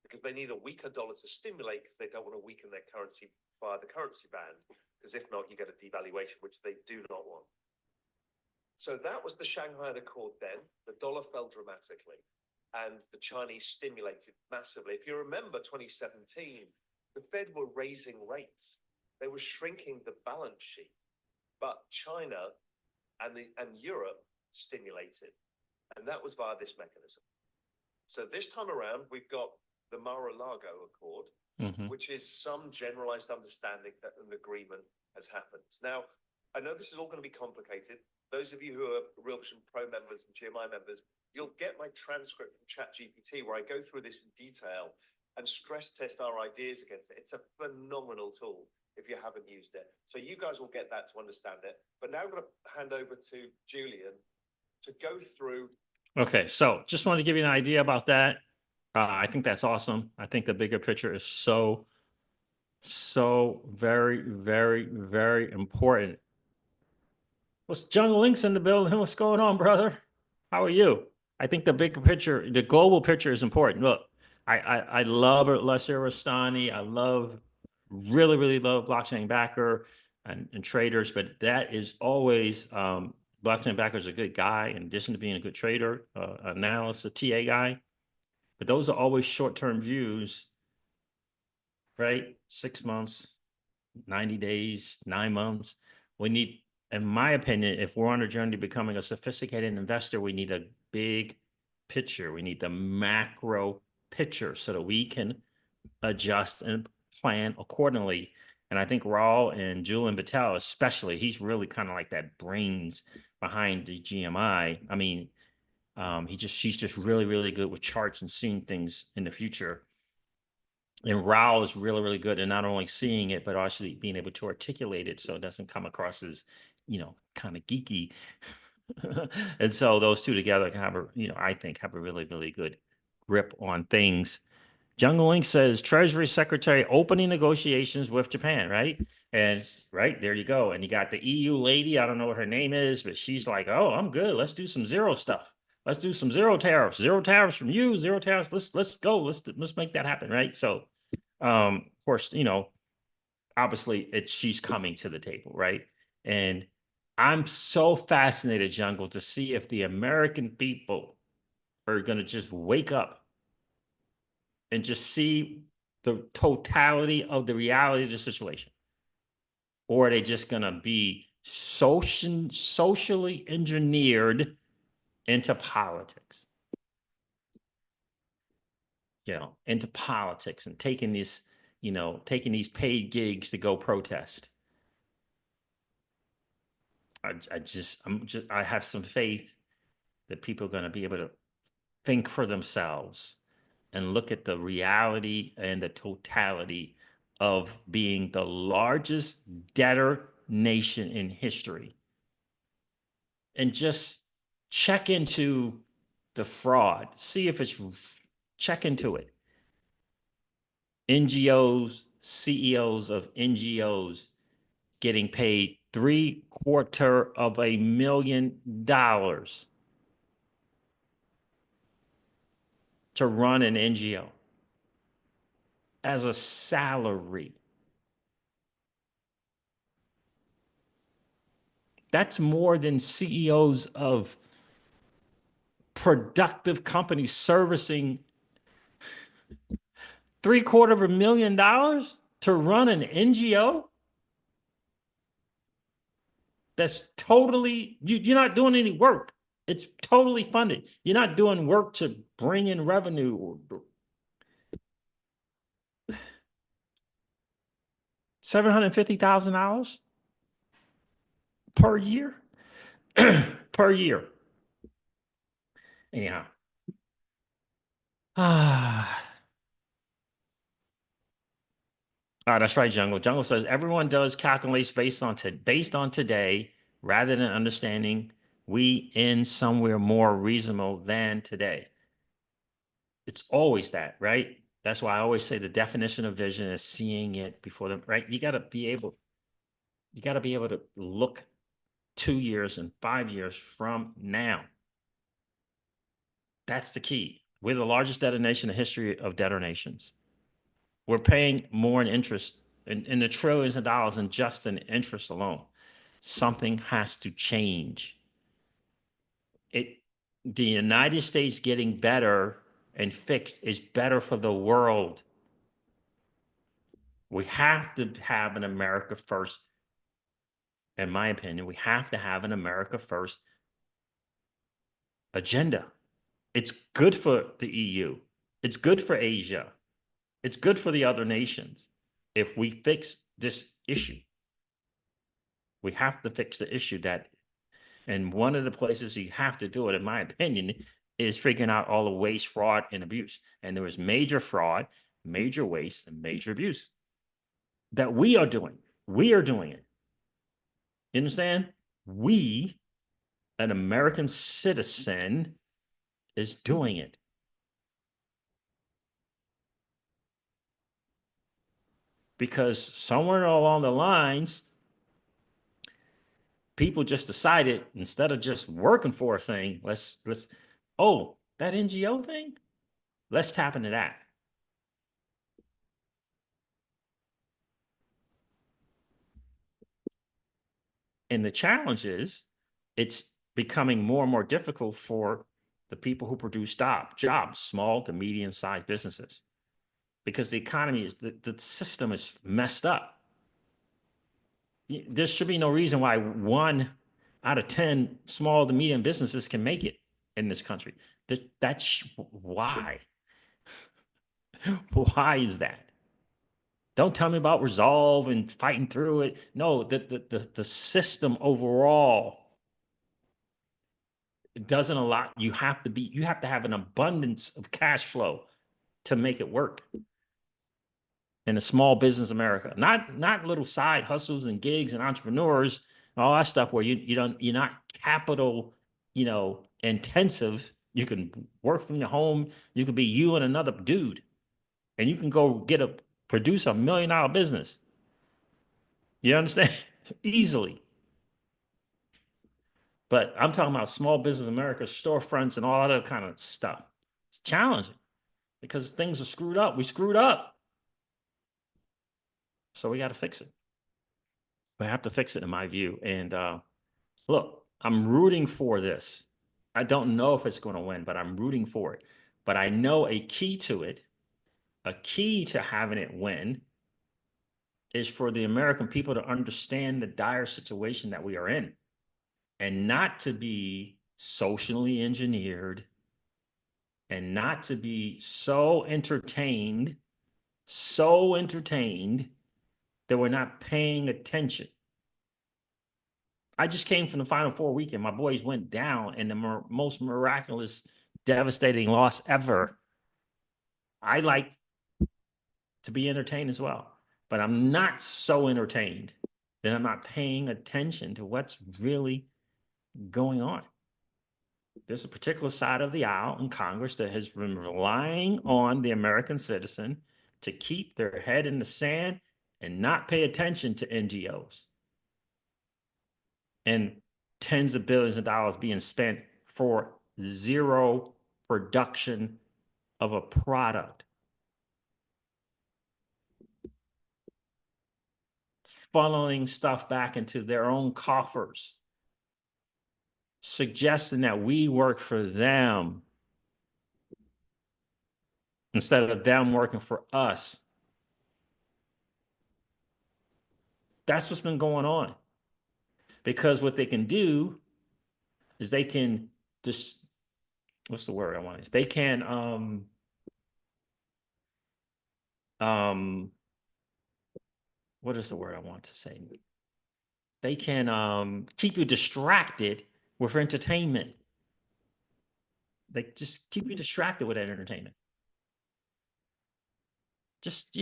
because they need a weaker dollar to stimulate, because they don't want to weaken their currency via the currency band, because if not, you get a devaluation, which they do not want. So that was the Shanghai Accord then. The dollar fell dramatically and the Chinese stimulated massively. If you remember 2017, the Fed were raising rates. They were shrinking the balance sheet, but China and Europe stimulated, and that was via this mechanism. So this time around, we've got the Mar-a-Lago Accord, which is some generalized understanding that an agreement has happened. Now, I know this is all going to be complicated. Those of you who are Real Vision Pro members and GMI members, you'll get my transcript from ChatGPT where I go through this in detail and stress test our ideas against it. It's a phenomenal tool if you haven't used it. So you guys will get that to understand it. But now I'm going to hand over to Julian to go through. Okay, so just wanted to give you an idea about that. I think that's awesome. I think the bigger picture is so very, very, very important. What's Jungle Link's in the building? What's going on, brother? How are you? I think the big picture, the global picture is important. Look, I love Lesser Rastani. I really love blockchain backer and traders, but that is always blockchain backer is a good guy in addition to being a good trader, analyst, a TA guy. But those are always short-term views, right? 6 months, 90 days, 9 months. We need, in my opinion, if we're on a journey to becoming a sophisticated investor, we need a big picture. We need the macro picture so that we can adjust and plan accordingly. And I think Raul and Julian Patel, especially, he's really kind of like that brains behind the GMI. I mean, she's just really good with charts and seeing things in the future. And Raul is really good at not only seeing it, but actually being able to articulate it so it doesn't come across as, kind of geeky. And so those two together can have I think have a really good grip on things. Jungle Link says Treasury Secretary opening negotiations with Japan, right? And right there you go. And you got the EU lady, I don't know what her name is, but she's like, oh, I'm good. Let's do some zero stuff. Let's do some zero tariffs from you, zero tariffs. Let's go. Let's make that happen, right? So, of course, obviously she's coming to the table, right? And I'm so fascinated, Jungle, to see if the American people are going to just wake up and just see the totality of the reality of the situation. Or are they just going to be socially engineered into politics? Into politics and taking these paid gigs to go protest. I have some faith that people are going to be able to think for themselves and look at the reality and the totality of being the largest debtor nation in history. And just check into the fraud, see if check into it. NGOs, CEOs of NGOs getting paid $750,000 to run an NGO as a salary. That's more than CEOs of productive companies servicing $750,000 to run an NGO. That's totally, you're not doing any work. It's totally funded. You're not doing work to bring in revenue. $750,000 per year. per year. Anyhow. Ah, that's right, Jungle. Jungle says everyone does calculates based on today rather than understanding we end somewhere more reasonable than today. It's always that, right? That's why I always say the definition of vision is seeing it before them, right? You got to be able to look 2 years and 5 years from now. That's the key. We're the largest debtor nation in the history of debtor nations. We're paying more in interest in the trillions of dollars in just in interest alone. Something has to change. The United States getting better and fixed is better for the world. We have to have an America first. In my opinion, we have to have an America first agenda. It's good for the EU. It's good for Asia. It's good for the other nations if we fix this issue. We have to fix the issue and one of the places you have to do it, in my opinion, is figuring out all the waste, fraud, and abuse. And there is major fraud, major waste, and major abuse that we are doing. We are doing it. You understand? We, an American citizen, is doing it. Because somewhere along the lines, people just decided instead of just working for a thing, let's oh, that NGO thing, let's tap into that. And the challenge is it's becoming more and more difficult for the people who produce jobs, small to medium sized businesses, because the economy is the system is messed up. There should be no reason why 1 out of 10 small to medium businesses can make it in this country. That's why. Why is that? Don't tell me about resolve and fighting through it. No, the system overall doesn't allow you have to have an abundance of cash flow to make it work in a small business America. Not little side hustles and gigs and entrepreneurs and all that stuff where you're not capital, intensive. You can work from your home. You could be you and another dude, and you can go produce $1 million business. You understand? Easily. But I'm talking about small business America, storefronts, and all that kind of stuff. It's challenging because things are screwed up. We screwed up. So we got to fix it. We have to fix it, in my view. And look, I'm rooting for this. I don't know if it's going to win, but I'm rooting for it. But I know a key to having it win is for the American people to understand the dire situation that we are in and not to be socially engineered and not to be so entertained that we're not paying attention. I just came from the Final Four weekend. My boys went down in the most miraculous, devastating loss ever. I like to be entertained as well, but I'm not so entertained that I'm not paying attention to what's really going on. There's a particular side of the aisle in Congress that has been relying on the American citizen to keep their head in the sand and not pay attention to NGOs and tens of billions of dollars being spent for zero production of a product. Funneling stuff back into their own coffers, suggesting that we work for them instead of them working for us. That's what's been going on. Because what they can do is they can just, what's the word I want to use? They can what is the word I want to say? They can keep you distracted We're for entertainment. They just keep you distracted with that entertainment. Just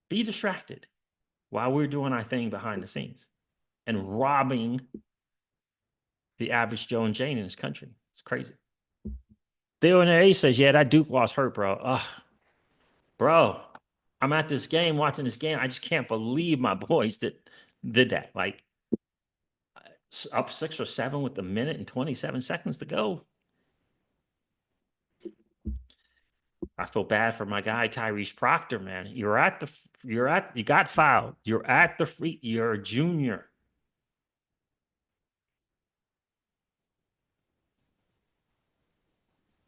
be distracted while we're doing our thing behind the scenes and robbing the average Joe and Jane in this country. It's crazy. Theo and A says, yeah, that Duke loss hurt, bro. Ugh, bro, I'm at this game, watching this game. I just can't believe my boys did that. Like, up 6 or 7 with a minute and 27 seconds to go. I feel bad for my guy Tyrese Proctor, man. You got fouled. You're a junior.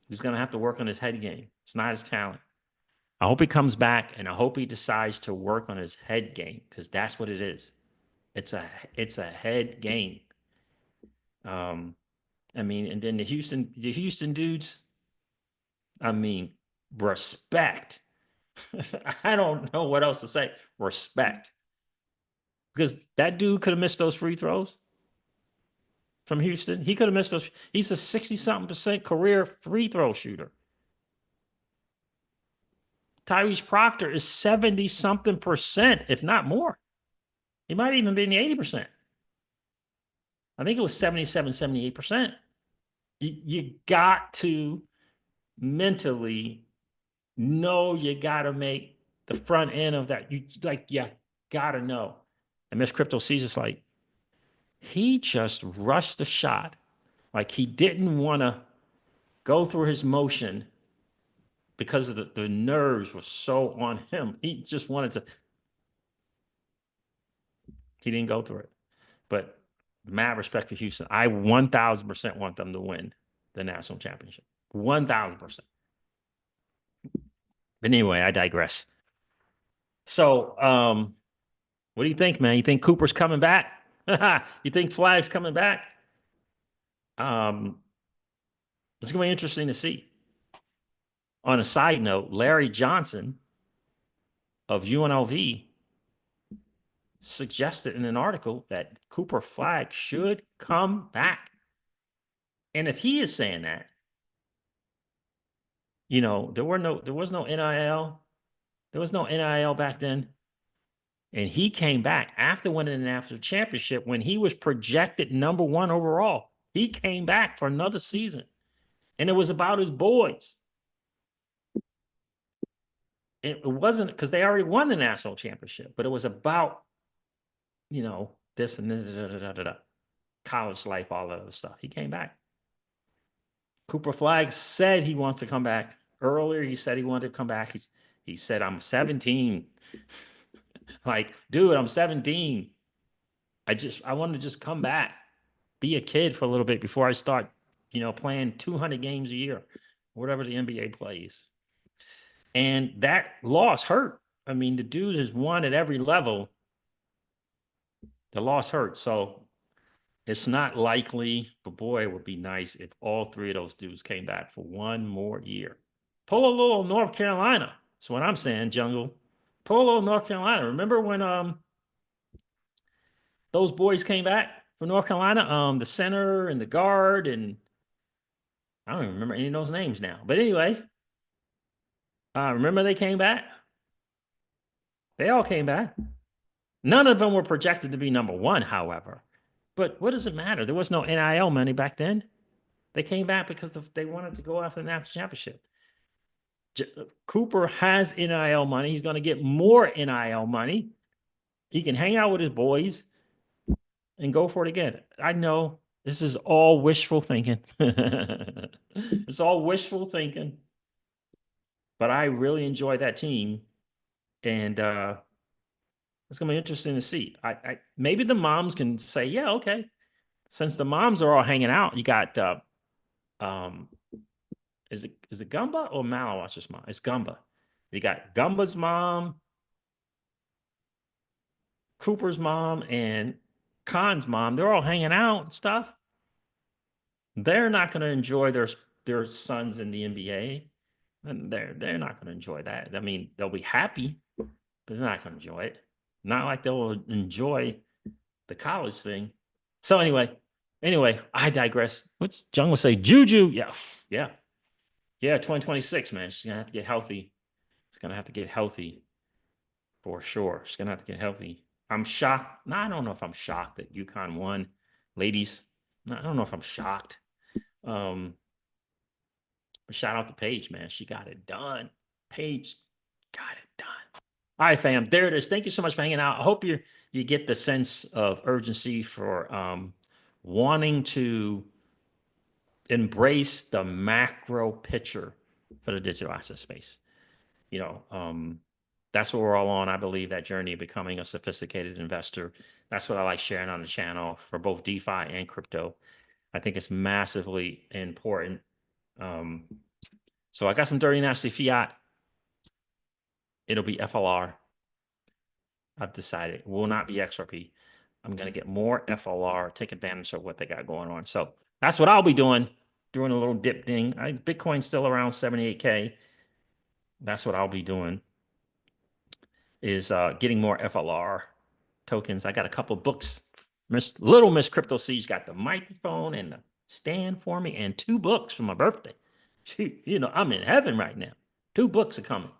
He's gonna have to work on his head game. It's not his talent. I hope he comes back, and I hope he decides to work on his head game, because that's what it is. It's a head game. I mean, and then the Houston dudes, I mean, respect. I don't know what else to say. Respect. Because that dude could have missed those free throws from Houston. He could have missed those. He's a 60-something% career free throw shooter. Tyrese Proctor is 70-something%, if not more. He might even be in the 80%. I think it was 77, 78%. You got to mentally know you got to make the front end of that. You got to know. And Miss CryptoCeej is like, he just rushed the shot. Like, he didn't want to go through his motion because of the nerves were so on him. He just wanted to. He didn't go through it. But mad respect for Houston. I 1,000% want them to win the national championship. 1,000%. But anyway, I digress. So, what do you think, man? You think Cooper's coming back? You think Flag's coming back? It's going to be interesting to see. On a side note, Larry Johnson of UNLV suggested in an article that Cooper Flag should come back. And if he is saying that, you know, there was no NIL. There was no NIL back then. And he came back after winning the national championship when he was projected #1 overall. He came back for another season. And it was about his boys. It wasn't because they already won the national championship, but it was about, you know, this and this, college life, all that other stuff. He came back. Cooper Flag said he wants to come back. Earlier, he said he wanted to come back. He said, I'm 17. Like, dude, I'm 17. I want to just come back, be a kid for a little bit before I start, you know, playing 200 games a year, whatever the NBA plays. And that loss hurt. I mean, the dude has won at every level. The loss hurt. So it's not likely, but boy, it would be nice if all 3 of those dudes came back for 1 more year. Polo, North Carolina. That's what I'm saying, Jungle. Polo, North Carolina. Remember when those boys came back from North Carolina? The center and the guard, and I don't even remember any of those names now. But anyway, remember they came back? They all came back. None of them were projected to be #1, however. But what does it matter? There was no NIL money back then. They came back because they wanted to go after the national championship. Cooper has NIL money. He's going to get more NIL money. He can hang out with his boys and go for it again. I know this is all wishful thinking. It's all wishful thinking. But I really enjoy that team. And it's going to be interesting to see. Maybe the moms can say, yeah, okay. Since the moms are all hanging out, you got is it Gumba or Malawash's mom? It's Gumba. You got Gumba's mom, Cooper's mom, and Khan's mom. They're all hanging out and stuff. They're not going to enjoy their sons in the NBA. And they're not going to enjoy that. I mean, they'll be happy, but they're not going to enjoy it. Not like they'll enjoy the college thing. So anyway, Anyway, I digress. What's Jung would say? Juju. Yeah. Yeah. Yeah. 2026, man. She's going to have to get healthy. She's going to have to get healthy for sure. She's going to have to get healthy. I'm shocked. No, I don't know if I'm shocked that UConn won. Ladies, no, I don't know if I'm shocked. Um, Shout out to Paige, man. She got it done. Paige got it done. All right, fam. There it is. Thank you so much for hanging out. I hope you get the sense of urgency for wanting to embrace the macro picture for the digital asset space. You know, that's what we're all on. I believe that journey of becoming a sophisticated investor. That's what I like sharing on the channel for both DeFi and crypto. I think it's massively important. So I got some dirty nasty fiat. It'll be FLR. I've decided it will not be XRP. I'm going to get more FLR, take advantage of what they got going on. So that's what I'll be doing a little dip thing. Bitcoin's still around 78K. That's what I'll be doing is getting more FLR tokens. I got a couple books. Miss CryptoCeej got the microphone and the stand for me and 2 books for my birthday. Shoot, I'm in heaven right now. 2 books are coming.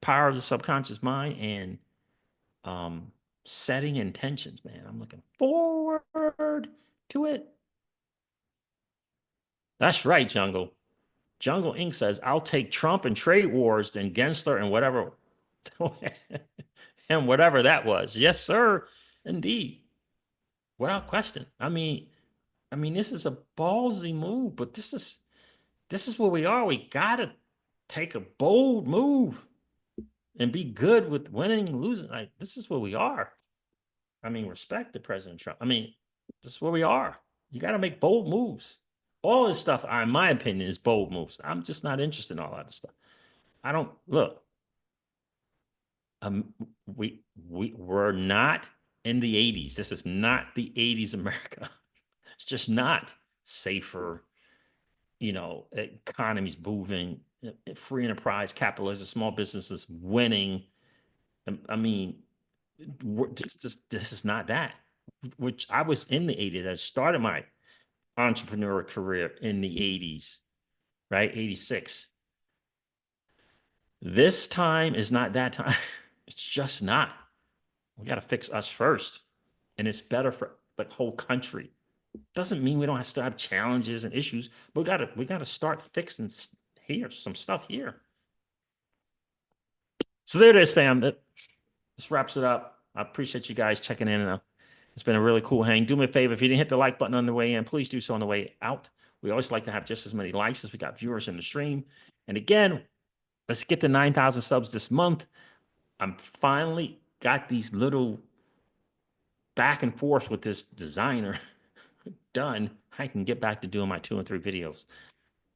Power of the Subconscious Mind and setting intentions, man. I'm looking forward to it. That's right, Jungle. Jungle Inc. says, I'll take Trump and trade wars than Gensler and whatever and whatever that was. Yes, sir. Indeed. Without question. I mean, this is a ballsy move, but this is where we are. We gotta take a bold move and be good with winning and losing. Like, this is where we are. I mean, respect to President Trump. I mean, this is where we are. You got to make bold moves. All this stuff, in my opinion, is bold moves. I'm just not interested in all that stuff. I don't look. We're not in the 80s. This is not the 80s America. It's just not safer. Economy's moving, free enterprise, capitalism, small businesses winning. I mean, this is not that. Which I was in the 80s. I started my entrepreneur career in the 80s, right? 86. This time is not that time. It's just not. We got to fix us first. And it's better for the whole country. Doesn't mean we don't still have challenges and issues, but we gotta start fixing some stuff here. So there it is, fam. This wraps it up. I appreciate you guys checking in. It's been a really cool hang. Do me a favor, if you didn't hit the like button on the way in, please do so on the way out. We always like to have just as many likes as we got viewers in the stream. And again, let's get to 9,000 subs this month. I'm finally got these little back and forth with this designer done. I can get back to doing my 2 and 3 videos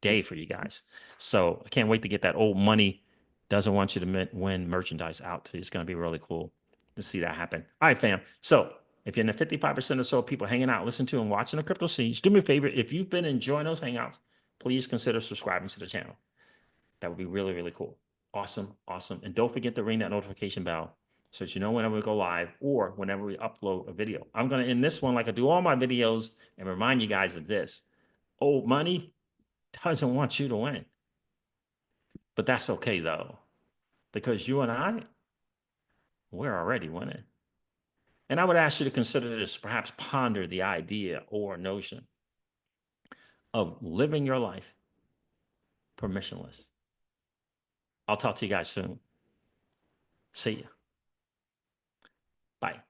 day for you guys. So I can't wait to get that old money doesn't want you to win merchandise out. It's going to be really cool to see that happen. All right, fam. So if you're in the 55% or so of people hanging out, listening to and watching the CryptoCeej, do me a favor. If you've been enjoying those hangouts, please consider subscribing to the channel. That would be really, really cool. Awesome, awesome. And don't forget to ring that notification bell so that you know whenever we go live or whenever we upload a video. I'm going to end this one like I do all my videos and remind you guys of this. Old money doesn't want you to win. But that's okay, though, because you and I, we're already winning. And I would ask you to consider this, perhaps ponder the idea or notion of living your life permissionless. I'll talk to you guys soon. See ya. Bye.